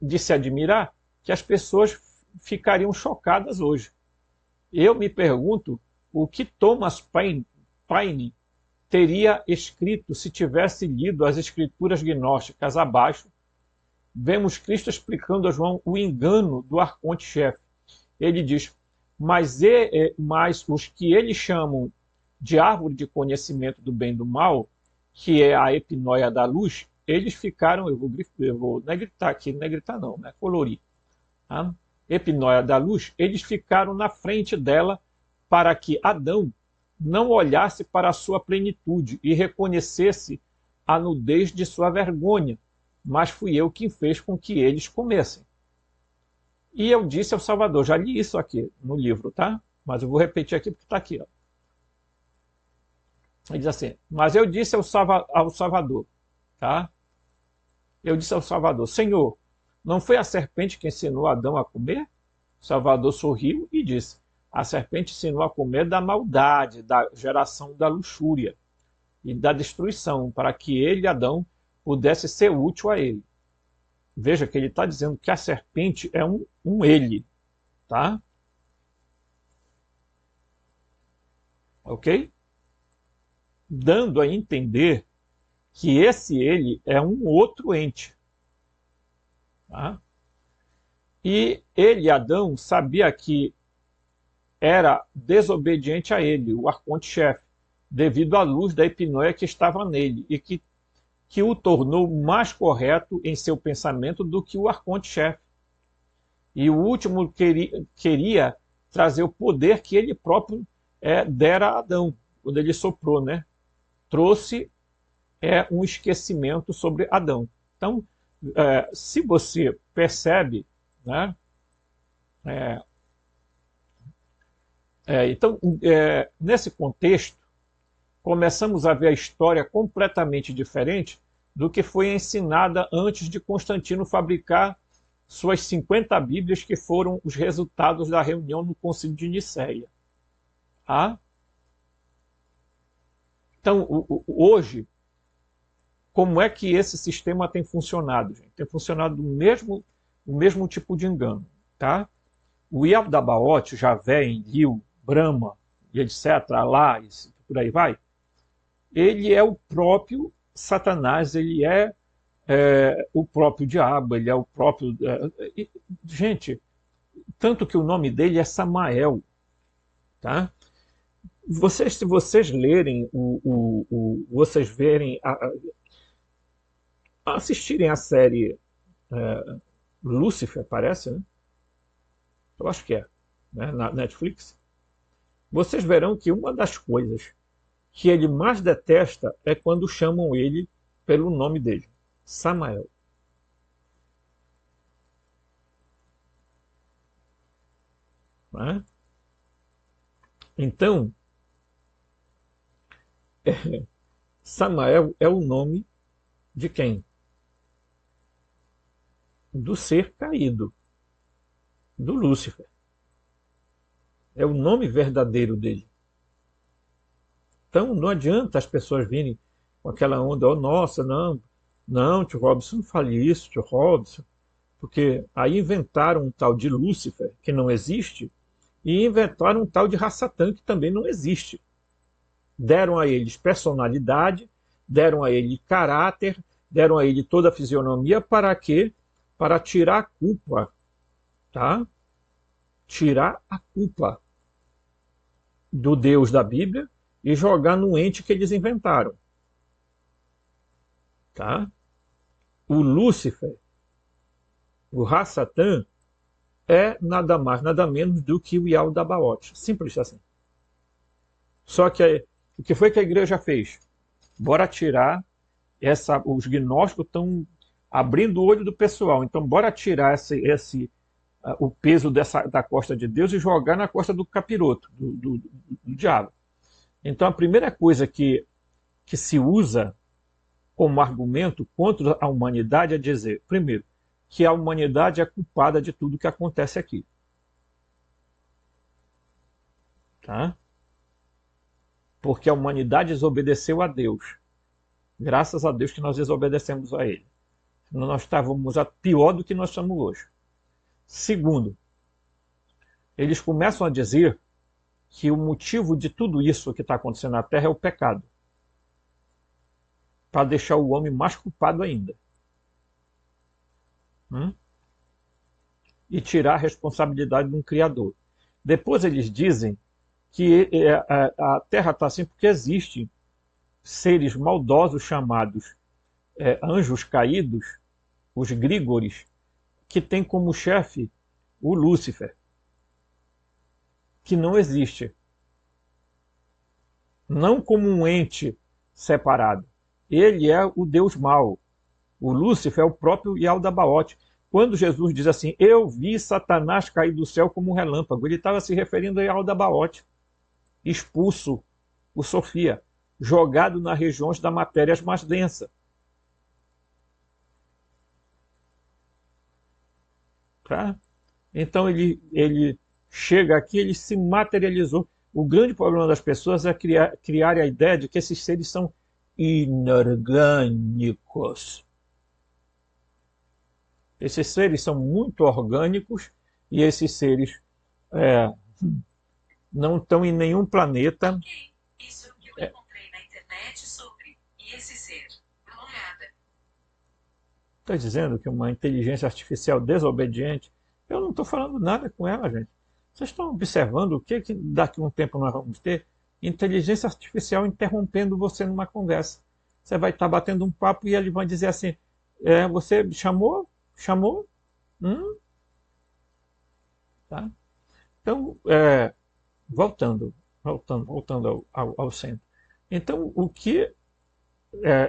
de se admirar que as pessoas ficariam chocadas hoje. Eu me pergunto o que Thomas Paine teria escrito se tivesse lido as escrituras gnósticas abaixo. Vemos Cristo explicando a João o engano do arconte-chefe. Ele diz, mas os que eles chamam de árvore de conhecimento do bem e do mal, que é a epinóia da luz, eles ficaram, eu vou negritar aqui, não é gritar não, né? Colorir. Tá? Epinóia da luz, eles ficaram na frente dela para que Adão não olhasse para a sua plenitude e reconhecesse a nudez de sua vergonha, mas fui eu quem fez com que eles comessem. E eu disse ao Salvador, já li isso aqui no livro, tá? Mas eu vou repetir aqui porque está aqui. Ó. Ele diz assim, mas eu disse ao Salvador, tá? Eu disse ao Salvador, Senhor, não foi a serpente que ensinou Adão a comer? O Salvador sorriu e disse, a serpente ensinou a comer da maldade, da geração da luxúria e da destruição, para que ele, Adão, pudesse ser útil a ele. Veja que ele está dizendo que a serpente é um ele, tá? Ok? Dando a entender que esse ele é um outro ente. Tá? E ele, Adão, sabia que era desobediente a ele, o arconte-chefe, devido à luz da epinóia que estava nele e que o tornou mais correto em seu pensamento do que o arconte-chefe. E o último queria trazer o poder que ele próprio dera a Adão, quando ele soprou, né? Trouxe um esquecimento sobre Adão. Então, se você percebe, né? Então, nesse contexto, começamos a ver a história completamente diferente do que foi ensinada antes de Constantino fabricar suas 50 Bíblias, que foram os resultados da reunião no Concílio de Nicéia. Tá? Então, hoje, como é que esse sistema tem funcionado? Gente? Tem funcionado o mesmo tipo de engano. Tá? O Yaldabaoth, Javé, Enlil, Brahma, e etc., Alá, por aí vai, ele é o próprio Satanás, ele é o próprio diabo, ele é o próprio... gente, tanto que o nome dele é Samael. Tá? Se vocês lerem, vocês verem, assistirem a série Lúcifer, parece, né? eu acho que é, né, na Netflix, vocês verão que uma das coisas que ele mais detesta é quando chamam ele pelo nome dele, Samael. Né? Então, Samael é o nome de quem? Do ser caído, do Lúcifer. É o nome verdadeiro dele. Então não adianta as pessoas virem com aquela onda, oh, nossa, não, não, tio Robson, não fale isso, tio Robson, porque aí inventaram um tal de Lúcifer, que não existe, e inventaram um tal de Rassatã, que também não existe. Deram a eles personalidade, deram a ele caráter, deram a ele toda a fisionomia, para quê? Para tirar a culpa, tá? Tirar a culpa do Deus da Bíblia e jogar no ente que eles inventaram. Tá? O Lúcifer, o Rassatã, é nada mais, nada menos do que o Yaldabaoth. Simples assim. Só que o que foi que a igreja fez? Bora tirar os gnósticos estão abrindo o olho do pessoal. Então, bora tirar o peso da costa de Deus e jogar na costa do capiroto, do diabo. Então, a primeira coisa que se usa como argumento contra a humanidade é dizer, primeiro, que a humanidade é culpada de tudo que acontece aqui. Tá? Porque a humanidade desobedeceu a Deus. Graças a Deus que nós desobedecemos a Ele. Senão nós estávamos pior do que nós estamos hoje. Segundo, eles começam a dizer que o motivo de tudo isso que está acontecendo na Terra é o pecado. Para deixar o homem mais culpado ainda. E tirar a responsabilidade de um Criador. Depois eles dizem que a Terra está assim porque existem seres maldosos chamados anjos caídos, os Grígores, que tem como chefe o Lúcifer, que não existe. Não como um ente separado. Ele é o Deus mau. O Lúcifer é o próprio Yaldabaoth. Quando Jesus diz assim, eu vi Satanás cair do céu como um relâmpago, ele estava se referindo a Yaldabaoth, expulso, o Sofia, jogado nas regiões da matéria mais densa. Tá? Então ele chega aqui, ele se materializou. O grande problema das pessoas é criar a ideia de que esses seres são inorgânicos. Esses seres são muito orgânicos e esses seres não estão em nenhum planeta. Isso que eu encontrei na internet sobre esse ser. Está dizendo que uma inteligência artificial desobediente, eu não estou falando nada com ela, gente. Vocês estão observando o que daqui a um tempo nós vamos ter? Inteligência artificial interrompendo você numa conversa. Você vai estar batendo um papo e ele vai dizer assim, você chamou? Chamou? Tá? Então, voltando ao centro. Então, o que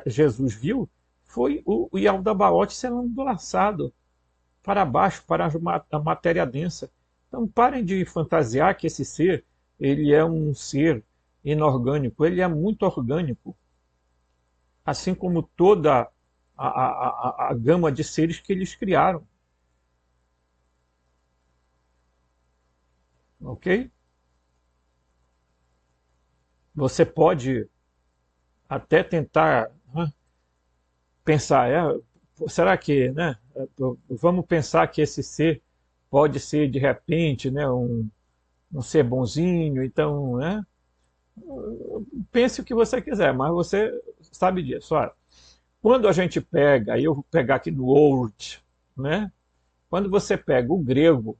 Jesus viu foi o Yaldabaoth sendo laçado para baixo, para a matéria densa. Então, parem de fantasiar que esse ser ele é um ser inorgânico. Ele é muito orgânico. Assim como toda a gama de seres que eles criaram. Ok? Você pode até tentar pensar, será que, né? Vamos pensar que esse ser pode ser de repente, né, um ser bonzinho, então, né? Pense o que você quiser, mas você sabe disso. Olha, quando a gente pega, aí eu vou pegar aqui no Word, né? Quando você pega o grego,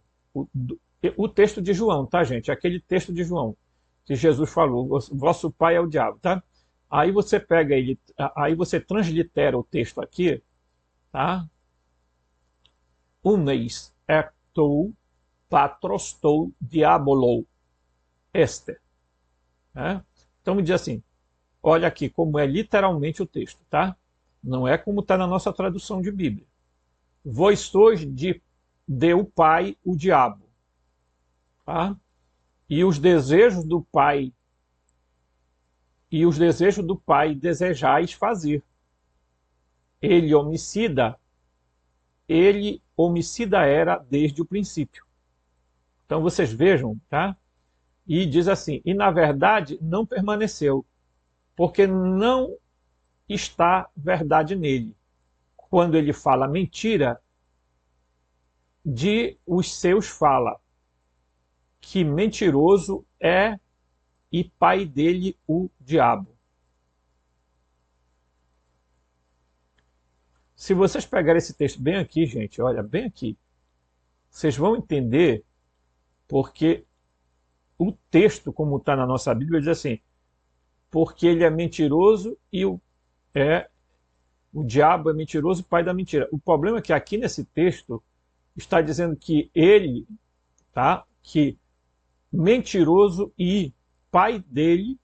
o texto de João, tá, gente? Aquele texto de João que Jesus falou, vosso pai é o diabo, tá? Aí você pega ele, aí você translitera o texto aqui, tá? Uneis ectou patros tou diabolou este. Né? Então me diz assim, olha aqui como é literalmente o texto, tá? Não é como está na nossa tradução de Bíblia. Vós sois de o pai o diabo, tá? E os desejos do pai desejais fazer. Ele homicida era desde o princípio. Então vocês vejam, tá? E diz assim, e na verdade não permaneceu, porque não está verdade nele. Quando ele fala mentira, de os seus fala, que mentiroso é e pai dele o diabo. Se vocês pegarem esse texto bem aqui, gente, olha, bem aqui, vocês vão entender porque o texto, como está na nossa Bíblia, diz assim, porque ele é mentiroso e o diabo é mentiroso e pai da mentira. O problema é que aqui nesse texto está dizendo que ele, tá, que mentiroso e pai dele,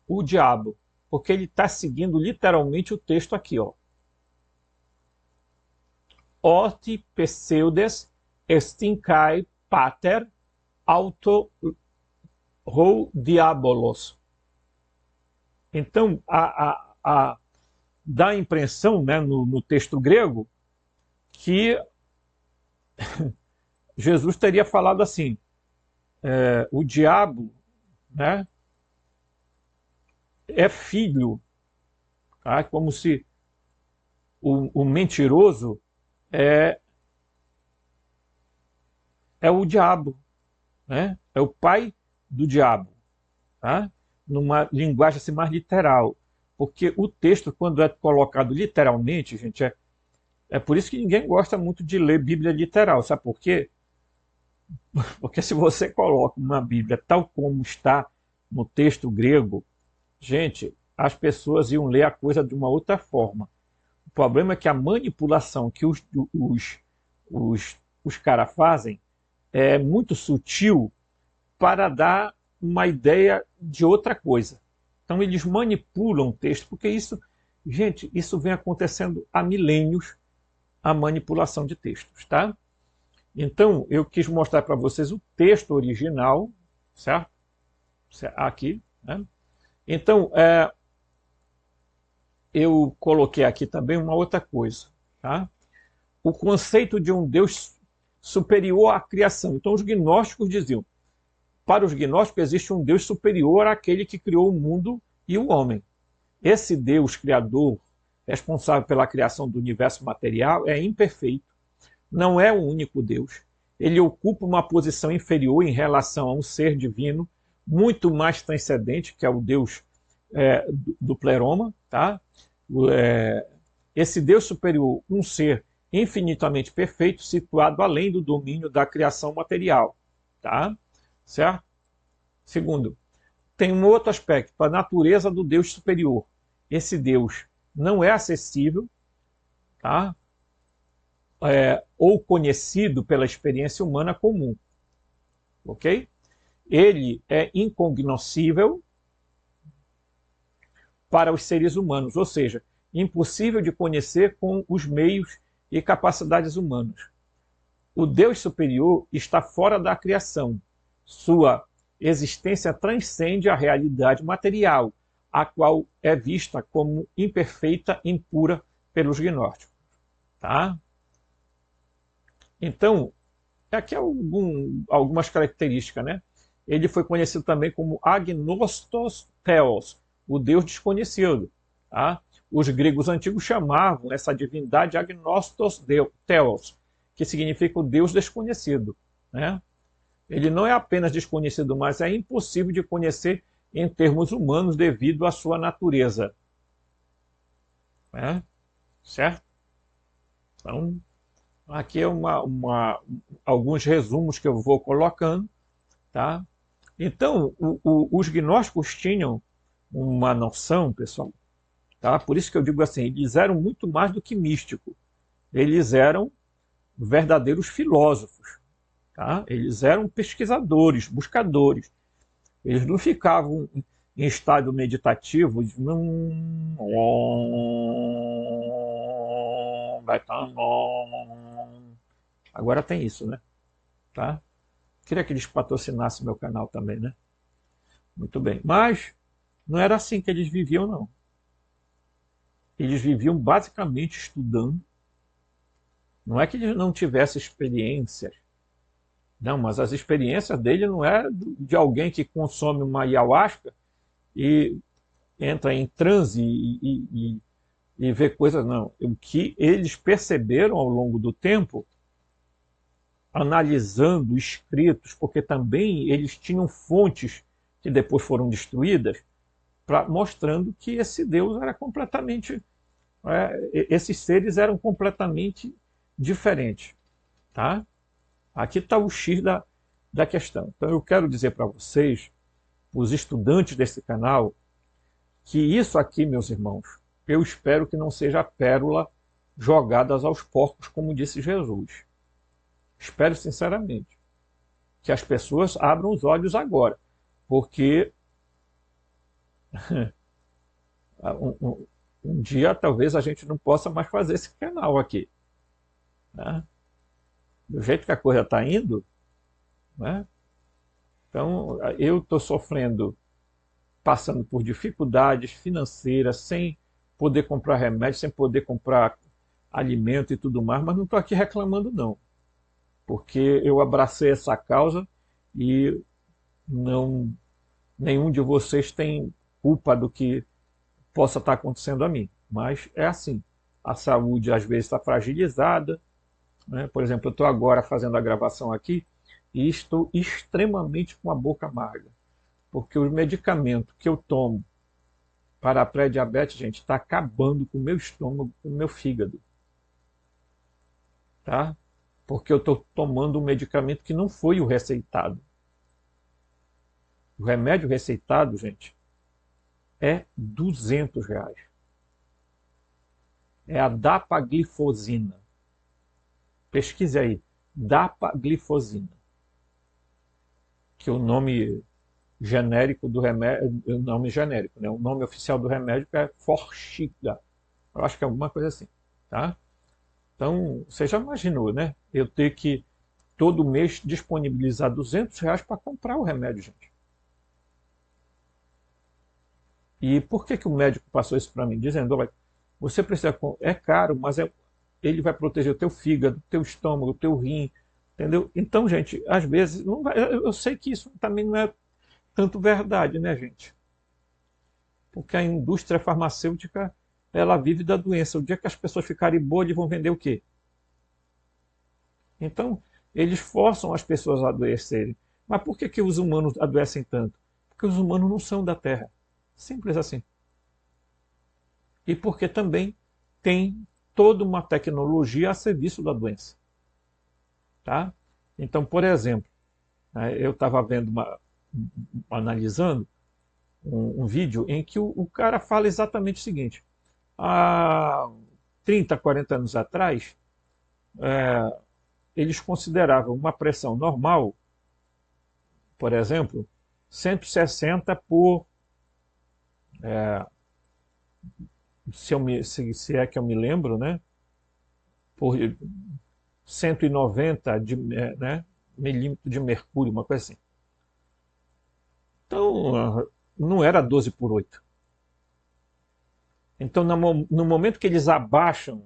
o diabo, porque ele está seguindo literalmente o texto aqui, ó. Oti pseudes estincai pater auto rou diabolos. Então, dá a impressão, né, no texto grego que Jesus teria falado assim, o diabo, né, é filho, tá? Como se o mentiroso é o diabo, né? É o pai do diabo, tá? Numa linguagem assim, mais literal. Porque o texto, quando é colocado literalmente, gente, é por isso que ninguém gosta muito de ler Bíblia literal. Sabe por quê? Porque se você coloca uma Bíblia tal como está no texto grego, gente, as pessoas iam ler a coisa de uma outra forma. O problema é que a manipulação que os caras fazem é muito sutil para dar uma ideia de outra coisa. Então eles manipulam o texto, porque isso, gente, isso vem acontecendo há milênios, a manipulação de textos, tá? Então eu quis mostrar para vocês o texto original, certo? Aqui, né? Então, eu coloquei aqui também uma outra coisa, tá? O conceito de um Deus superior à criação. Então os gnósticos diziam, para os gnósticos existe um Deus superior àquele que criou o mundo e o homem. Esse Deus criador, responsável pela criação do universo material, é imperfeito, não é o único Deus. Ele ocupa uma posição inferior em relação a um ser divino, muito mais transcendente, que é o Deus do pleroma, tá? Esse Deus superior, um ser infinitamente perfeito, situado além do domínio da criação material, tá? Certo? Segundo, tem um outro aspecto, a natureza do Deus superior. Esse Deus não é acessível, tá? Ou conhecido pela experiência humana comum, ok? Ele é incognoscível para os seres humanos, ou seja, impossível de conhecer com os meios e capacidades humanos. O Deus superior está fora da criação. Sua existência transcende a realidade material, a qual é vista como imperfeita e impura pelos gnósticos. Tá? Então, aqui algumas características, né? Ele foi conhecido também como Agnostos Theos, o Deus desconhecido. Tá? Os gregos antigos chamavam essa divindade Agnostos Theos, que significa o Deus desconhecido. Né? Ele não é apenas desconhecido, mas é impossível de conhecer em termos humanos devido à sua natureza. Né? Certo? Então, aqui é alguns resumos que eu vou colocando. Tá? Então, os gnósticos tinham uma noção, pessoal, tá? Por isso que eu digo assim, eles eram muito mais do que místicos. Eles eram verdadeiros filósofos. tá? Eles eram pesquisadores, buscadores. Eles não ficavam em estado meditativo, não, vai estar, agora tem isso, né? Tá? Queria que eles patrocinassem meu canal também, né? Muito bem. Mas não era assim que eles viviam, não. Eles viviam basicamente estudando. Não é que eles não tivessem experiências. Não, mas as experiências dele não é de alguém que consome uma ayahuasca e entra em transe e vê coisas, não. O que eles perceberam ao longo do tempo, analisando escritos, porque também eles tinham fontes que depois foram destruídas, mostrando que esse Deus era completamente, esses seres eram completamente diferentes, tá? Aqui está o X da questão. Então eu quero dizer para vocês, os estudantes desse canal, que isso aqui, meus irmãos, eu espero que não seja pérola jogadas aos porcos, como disse Jesus. Espero sinceramente que as pessoas abram os olhos agora, porque um dia talvez a gente não possa mais fazer esse canal aqui, né? Do jeito que a coisa está indo, né? Então eu estou sofrendo, passando por dificuldades financeiras, sem poder comprar remédio, sem poder comprar alimento e tudo mais, mas não estou aqui reclamando não, porque eu abracei essa causa e não, nenhum de vocês tem culpa do que possa estar acontecendo a mim, mas é assim, a saúde às vezes está fragilizada, né? Por exemplo, eu estou agora fazendo a gravação aqui e estou extremamente com a boca amarga, porque o medicamento que eu tomo para a pré-diabetes, gente, está acabando com o meu estômago, com o meu fígado, tá? Porque eu estou tomando um medicamento que não foi o receitado. O remédio receitado, gente, é R$ 200. É a dapaglifosina. Pesquise aí, dapaglifosina. Que é o nome genérico do remédio, o nome genérico, né? O nome oficial do remédio é Forxiga. Eu acho que é alguma coisa assim, tá? Então, você já imaginou, né? Eu ter que todo mês disponibilizar R$ 200 para comprar o remédio, gente. E por que o médico passou isso para mim? Dizendo, olha, você precisa, é caro, mas ele vai proteger o teu fígado, o teu estômago, o teu rim, entendeu? Então, gente, às vezes, não vai, eu sei que isso também não é tanto verdade, né, gente? Porque a indústria farmacêutica, ela vive da doença. O dia que as pessoas ficarem boas, eles vão vender o quê? Então, eles forçam as pessoas a adoecerem. Mas por que os humanos adoecem tanto? Porque os humanos não são da Terra. Simples assim. E porque também tem toda uma tecnologia a serviço da doença. Tá? Então, por exemplo, eu estava vendo, analisando um vídeo em que o cara fala exatamente o seguinte. Há 30, 40 anos atrás, eles consideravam uma pressão normal, por exemplo, 160 por, se é que eu me lembro, né, por 190 né, milímetro de mercúrio, uma coisa assim. Então, não era 12 por 8. Então, no momento que eles abaixam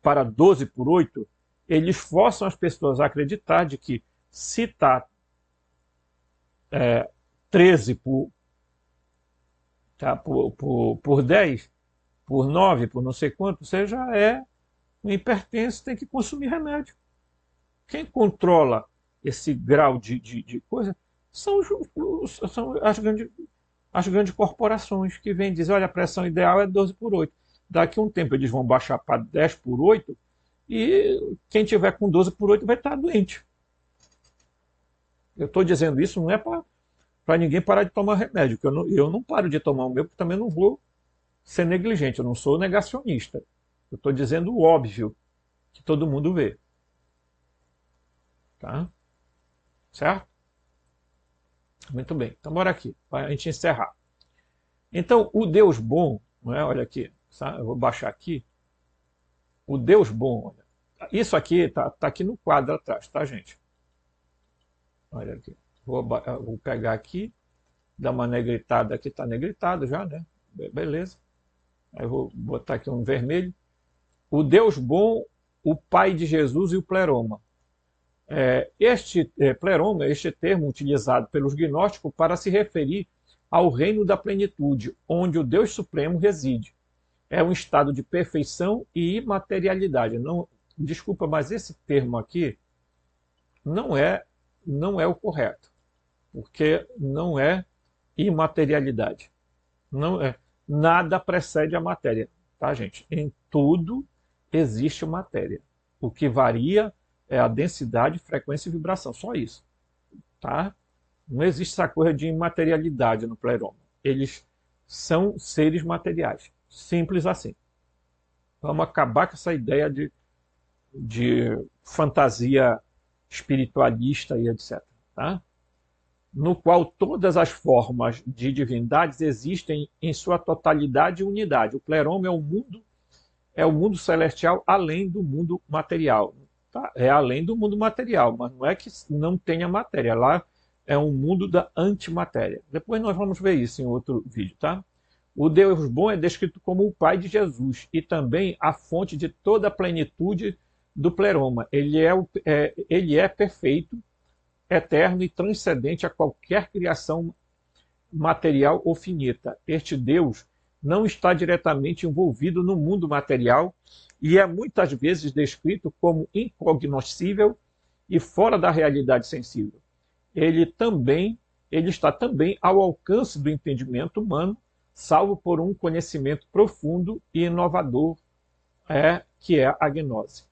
para 12 por 8, eles forçam as pessoas a acreditar de que se está 13 por 10, por 9, por não sei quanto, você já é um hipertenso, tem que consumir remédio. Quem controla esse grau de coisa são as grandes corporações que vêm dizer, olha, a pressão ideal é 12 por 8. Daqui a um tempo eles vão baixar para 10 por 8 e quem tiver com 12 por 8 vai estar doente. Eu estou dizendo isso não é para ninguém parar de tomar remédio, que eu não paro de tomar o meu, porque também não vou ser negligente, eu não sou negacionista. Eu estou dizendo o óbvio, que todo mundo vê. Tá? Certo? Muito bem. Então, bora aqui, para a gente encerrar. Então, o Deus bom, não é? Olha aqui, tá? Eu vou baixar aqui. O Deus bom, olha. Isso aqui tá aqui no quadro atrás, tá, gente? Olha aqui. Vou pegar aqui, dar uma negritada aqui, tá negritado já, né? Beleza. Aí eu vou botar aqui um vermelho. O Deus bom, o Pai de Jesus e o pleroma. Pleroma é este termo utilizado pelos gnósticos para se referir ao reino da plenitude, onde o Deus Supremo reside. É um estado de perfeição e imaterialidade. Não, desculpa, mas esse termo aqui não é o correto, porque não é imaterialidade. Não é. Nada precede a matéria, tá, gente? Em tudo existe matéria. O que varia é a densidade, frequência e vibração, só isso, tá? Não existe essa coisa de imaterialidade no pleroma. Eles são seres materiais, simples assim. Vamos acabar com essa ideia de fantasia espiritualista e etc. Tá? No qual todas as formas de divindades existem em sua totalidade e unidade. O pleroma é o mundo celestial além do mundo material. Tá? É além do mundo material, mas não é que não tenha matéria. Lá é um mundo da antimatéria. Depois nós vamos ver isso em outro vídeo. Tá? O Deus bom é descrito como o Pai de Jesus e também a fonte de toda a plenitude do pleroma. Ele é perfeito, eterno e transcendente a qualquer criação material ou finita. Este Deus não está diretamente envolvido no mundo material e é muitas vezes descrito como incognoscível e fora da realidade sensível. Ele está também ao alcance do entendimento humano, salvo por um conhecimento profundo e inovador, que é a gnose.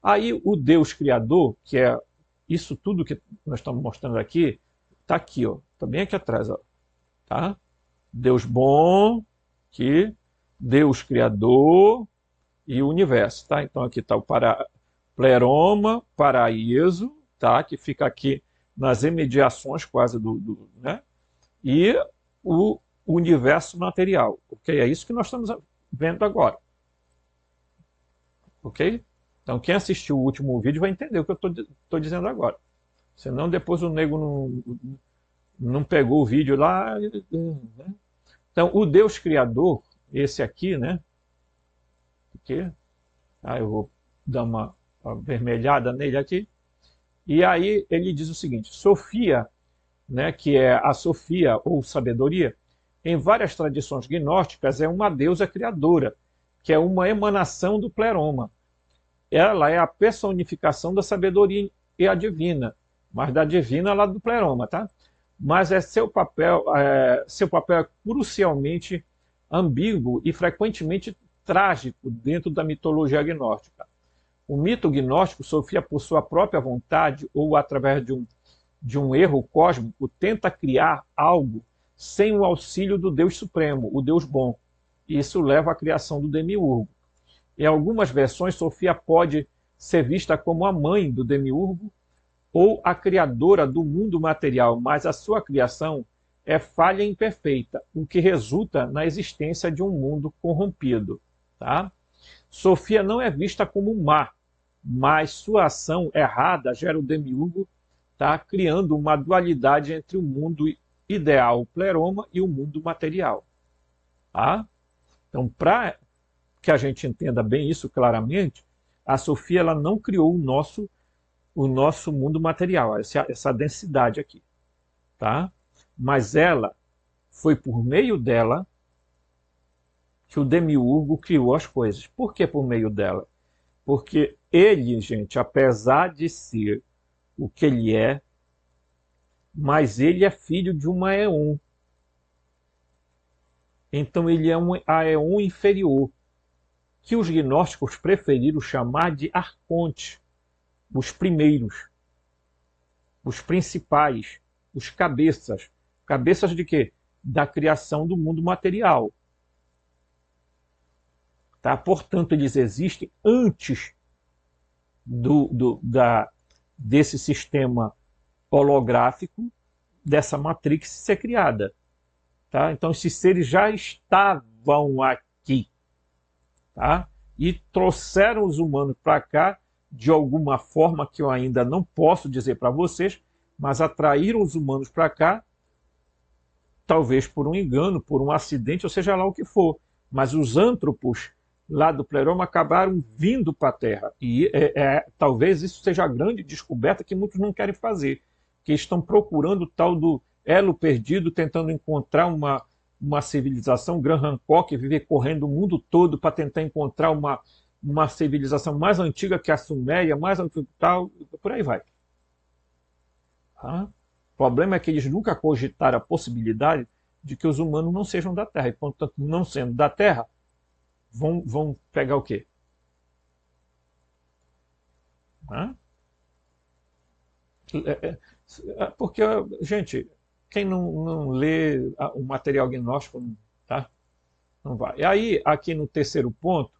Aí o Deus Criador, que é isso tudo que nós estamos mostrando aqui, está aqui, ó, tá bem aqui atrás, ó, tá? Deus bom, que Deus Criador e o universo, tá? Então aqui está o pleroma, paraíso, tá? Que fica aqui nas imediações quase né? E o universo material, ok? É isso que nós estamos vendo agora, ok? Então quem assistiu o último vídeo vai entender o que eu estou dizendo agora. Senão depois o nego não pegou o vídeo lá. Né? Então o Deus Criador, esse aqui, né? Aqui. Aí eu vou dar uma avermelhada nele aqui. E aí ele diz o seguinte: Sofia, né, que é a Sofia ou sabedoria, em várias tradições gnósticas é uma deusa criadora, que é uma emanação do pleroma. Ela é a personificação da sabedoria e a divina, mas da divina lá do pleroma, tá? Mas seu papel é crucialmente ambíguo e frequentemente trágico dentro da mitologia gnóstica. O mito gnóstico, Sofia, por sua própria vontade ou através de um erro cósmico, tenta criar algo sem o auxílio do Deus Supremo, o Deus bom. Isso leva à criação do demiurgo. Em algumas versões, Sofia pode ser vista como a mãe do demiurgo ou a criadora do mundo material, mas a sua criação é falha e imperfeita, o que resulta na existência de um mundo corrompido. Tá? Sofia não é vista como má, mas sua ação errada gera o demiurgo, tá? Criando uma dualidade entre o mundo ideal, o pleroma, e o mundo material. Tá? Então, para que a gente entenda bem isso claramente, a Sofia ela não criou o nosso mundo material, essa densidade aqui. Tá? Mas ela, foi por meio dela que o demiurgo criou as coisas. Por que por meio dela? Porque ele, gente, apesar de ser o que ele é, mas ele é filho de uma Aeon. Então ele é um Aeon inferior, que os gnósticos preferiram chamar de arcontes, os primeiros, os principais, os cabeças. Cabeças de quê? Da criação do mundo material. Tá? Portanto, eles existem antes desse sistema holográfico, dessa matrix ser criada. Tá? Então, esses seres já estavam aqui. Tá? E trouxeram os humanos para cá de alguma forma que eu ainda não posso dizer para vocês, mas atraíram os humanos para cá, talvez por um engano, por um acidente, ou seja lá o que for. Mas os antropos lá do Pleroma acabaram vindo para a Terra. E talvez isso seja a grande descoberta que muitos não querem fazer, que estão procurando o tal do elo perdido, tentando encontrar uma civilização. Graham Hancock viver correndo o mundo todo para tentar encontrar uma civilização mais antiga que a Suméria, mais antiga tal, por aí vai. Tá? O problema é que eles nunca cogitaram a possibilidade de que os humanos não sejam da Terra. E, portanto, não sendo da Terra, vão pegar o quê? Tá? Porque, gente, quem não lê o material gnóstico, tá? Não vai. E aí, aqui no terceiro ponto,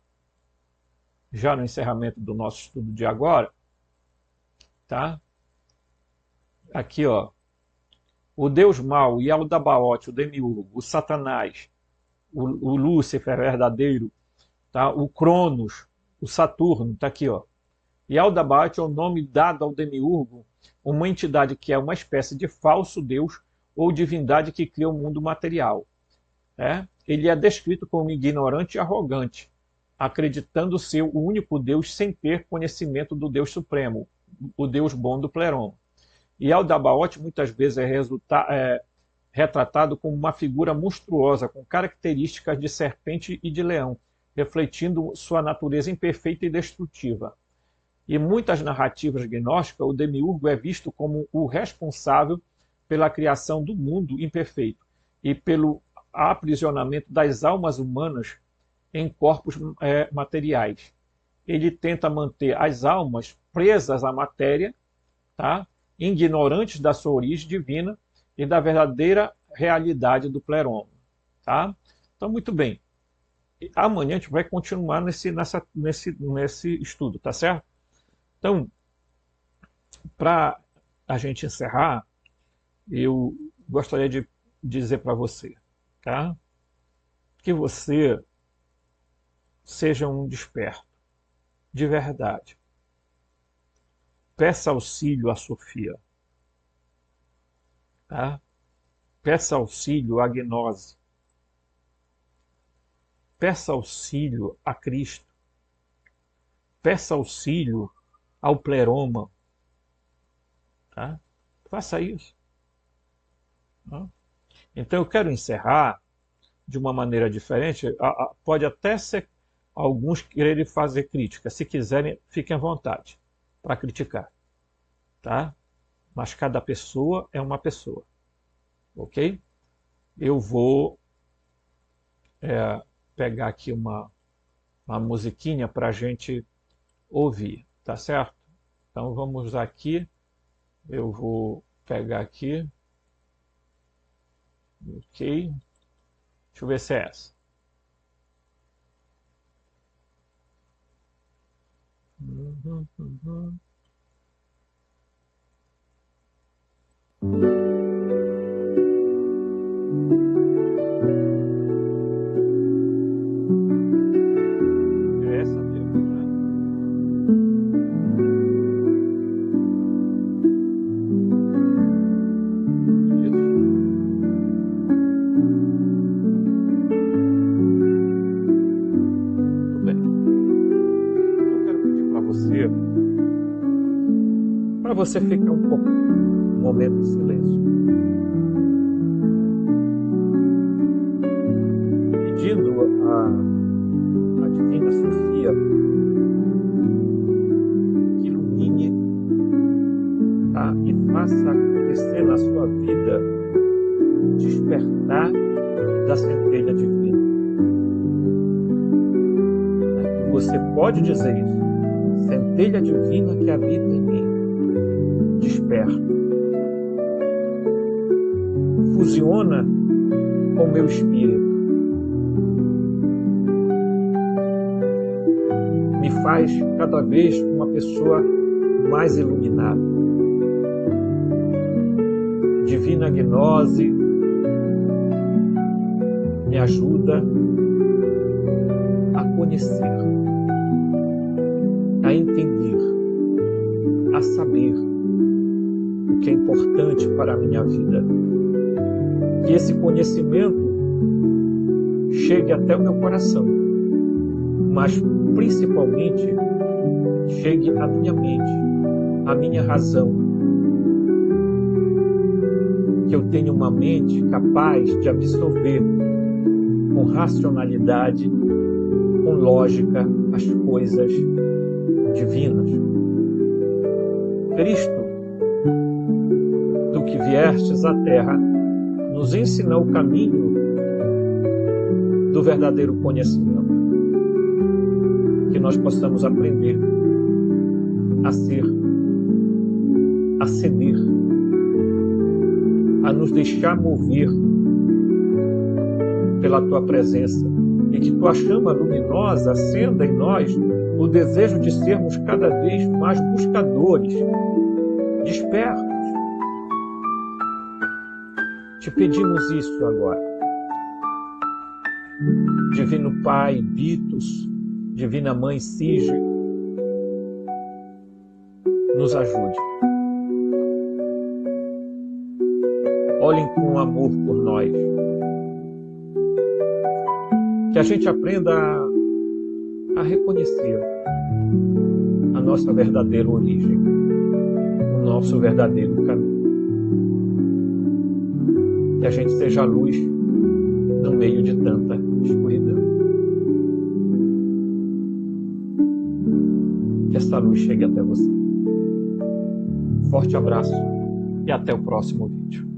já no encerramento do nosso estudo de agora, tá? Aqui, ó, o Deus mau, Yaldabaoth, o Demiurgo, o Satanás, o Lúcifer verdadeiro, tá? O Cronos, o Saturno, tá aqui, ó. Yaldabaoth é o nome dado ao Demiurgo, uma entidade que é uma espécie de falso Deus ou divindade que cria o mundo material. Ele é descrito como ignorante e arrogante, acreditando ser o único Deus sem ter conhecimento do Deus Supremo, o Deus bom do Pleroma. E Yaldabaoth muitas vezes é retratado como uma figura monstruosa, com características de serpente e de leão, refletindo sua natureza imperfeita e destrutiva. Em muitas narrativas gnósticas, o Demiurgo é visto como o responsável pela criação do mundo imperfeito e pelo aprisionamento das almas humanas em corpos materiais. Ele tenta manter as almas presas à matéria, tá? Ignorantes da sua origem divina e da verdadeira realidade do Pleroma. Tá? Então, muito bem. Amanhã a gente vai continuar nesse estudo, tá certo? Então, para a gente encerrar, eu gostaria de dizer para você, tá? Que você seja um desperto, de verdade. Peça auxílio a Sofia. Tá? Peça auxílio à gnose. Peça auxílio a Cristo. Peça auxílio ao Pleroma. Tá? Faça isso. Tá? Então eu quero encerrar de uma maneira diferente. Pode até ser alguns quererem fazer crítica. Se quiserem, fiquem à vontade para criticar. Tá? Mas cada pessoa é uma pessoa. Ok? Eu vou pegar aqui uma musiquinha para a gente ouvir, tá certo? Então vamos aqui, eu vou pegar aqui, ok? Deixa eu ver se é essa. É essa mesmo, né? Muito bem. Eu quero pedir para você ficar um momento em silêncio, pedindo a Divina Sofia que ilumine, tá? E faça acontecer na sua vida despertar da centelha divina. E você pode dizer isso: centelha divina que habita em mim, desperta, fusiona com meu espírito, me faz cada vez uma pessoa mais iluminado. Divina Gnose me ajuda a conhecer, a entender, a saber o que é importante para a minha vida. Que esse conhecimento chegue até o meu coração, mas principalmente chegue à minha mente, à minha razão. Que eu tenha uma mente capaz de absorver com racionalidade, com lógica, as coisas divinas. Cristo, tu que viestes à Terra, nos ensina o caminho do verdadeiro conhecimento. Que nós possamos aprender a ser, a ceder, a nos deixar mover pela tua presença, e que tua chama luminosa acenda em nós o desejo de sermos cada vez mais buscadores, despertos. Te pedimos isso agora. Divino Pai Bitos, Divina Mãe Sige, nos ajude. Olhem com amor por nós. Que a gente aprenda a reconhecer a nossa verdadeira origem, o nosso verdadeiro caminho. Que a gente seja luz no meio de tanta escuridão. Que essa luz chegue até você. Forte abraço e até o próximo vídeo.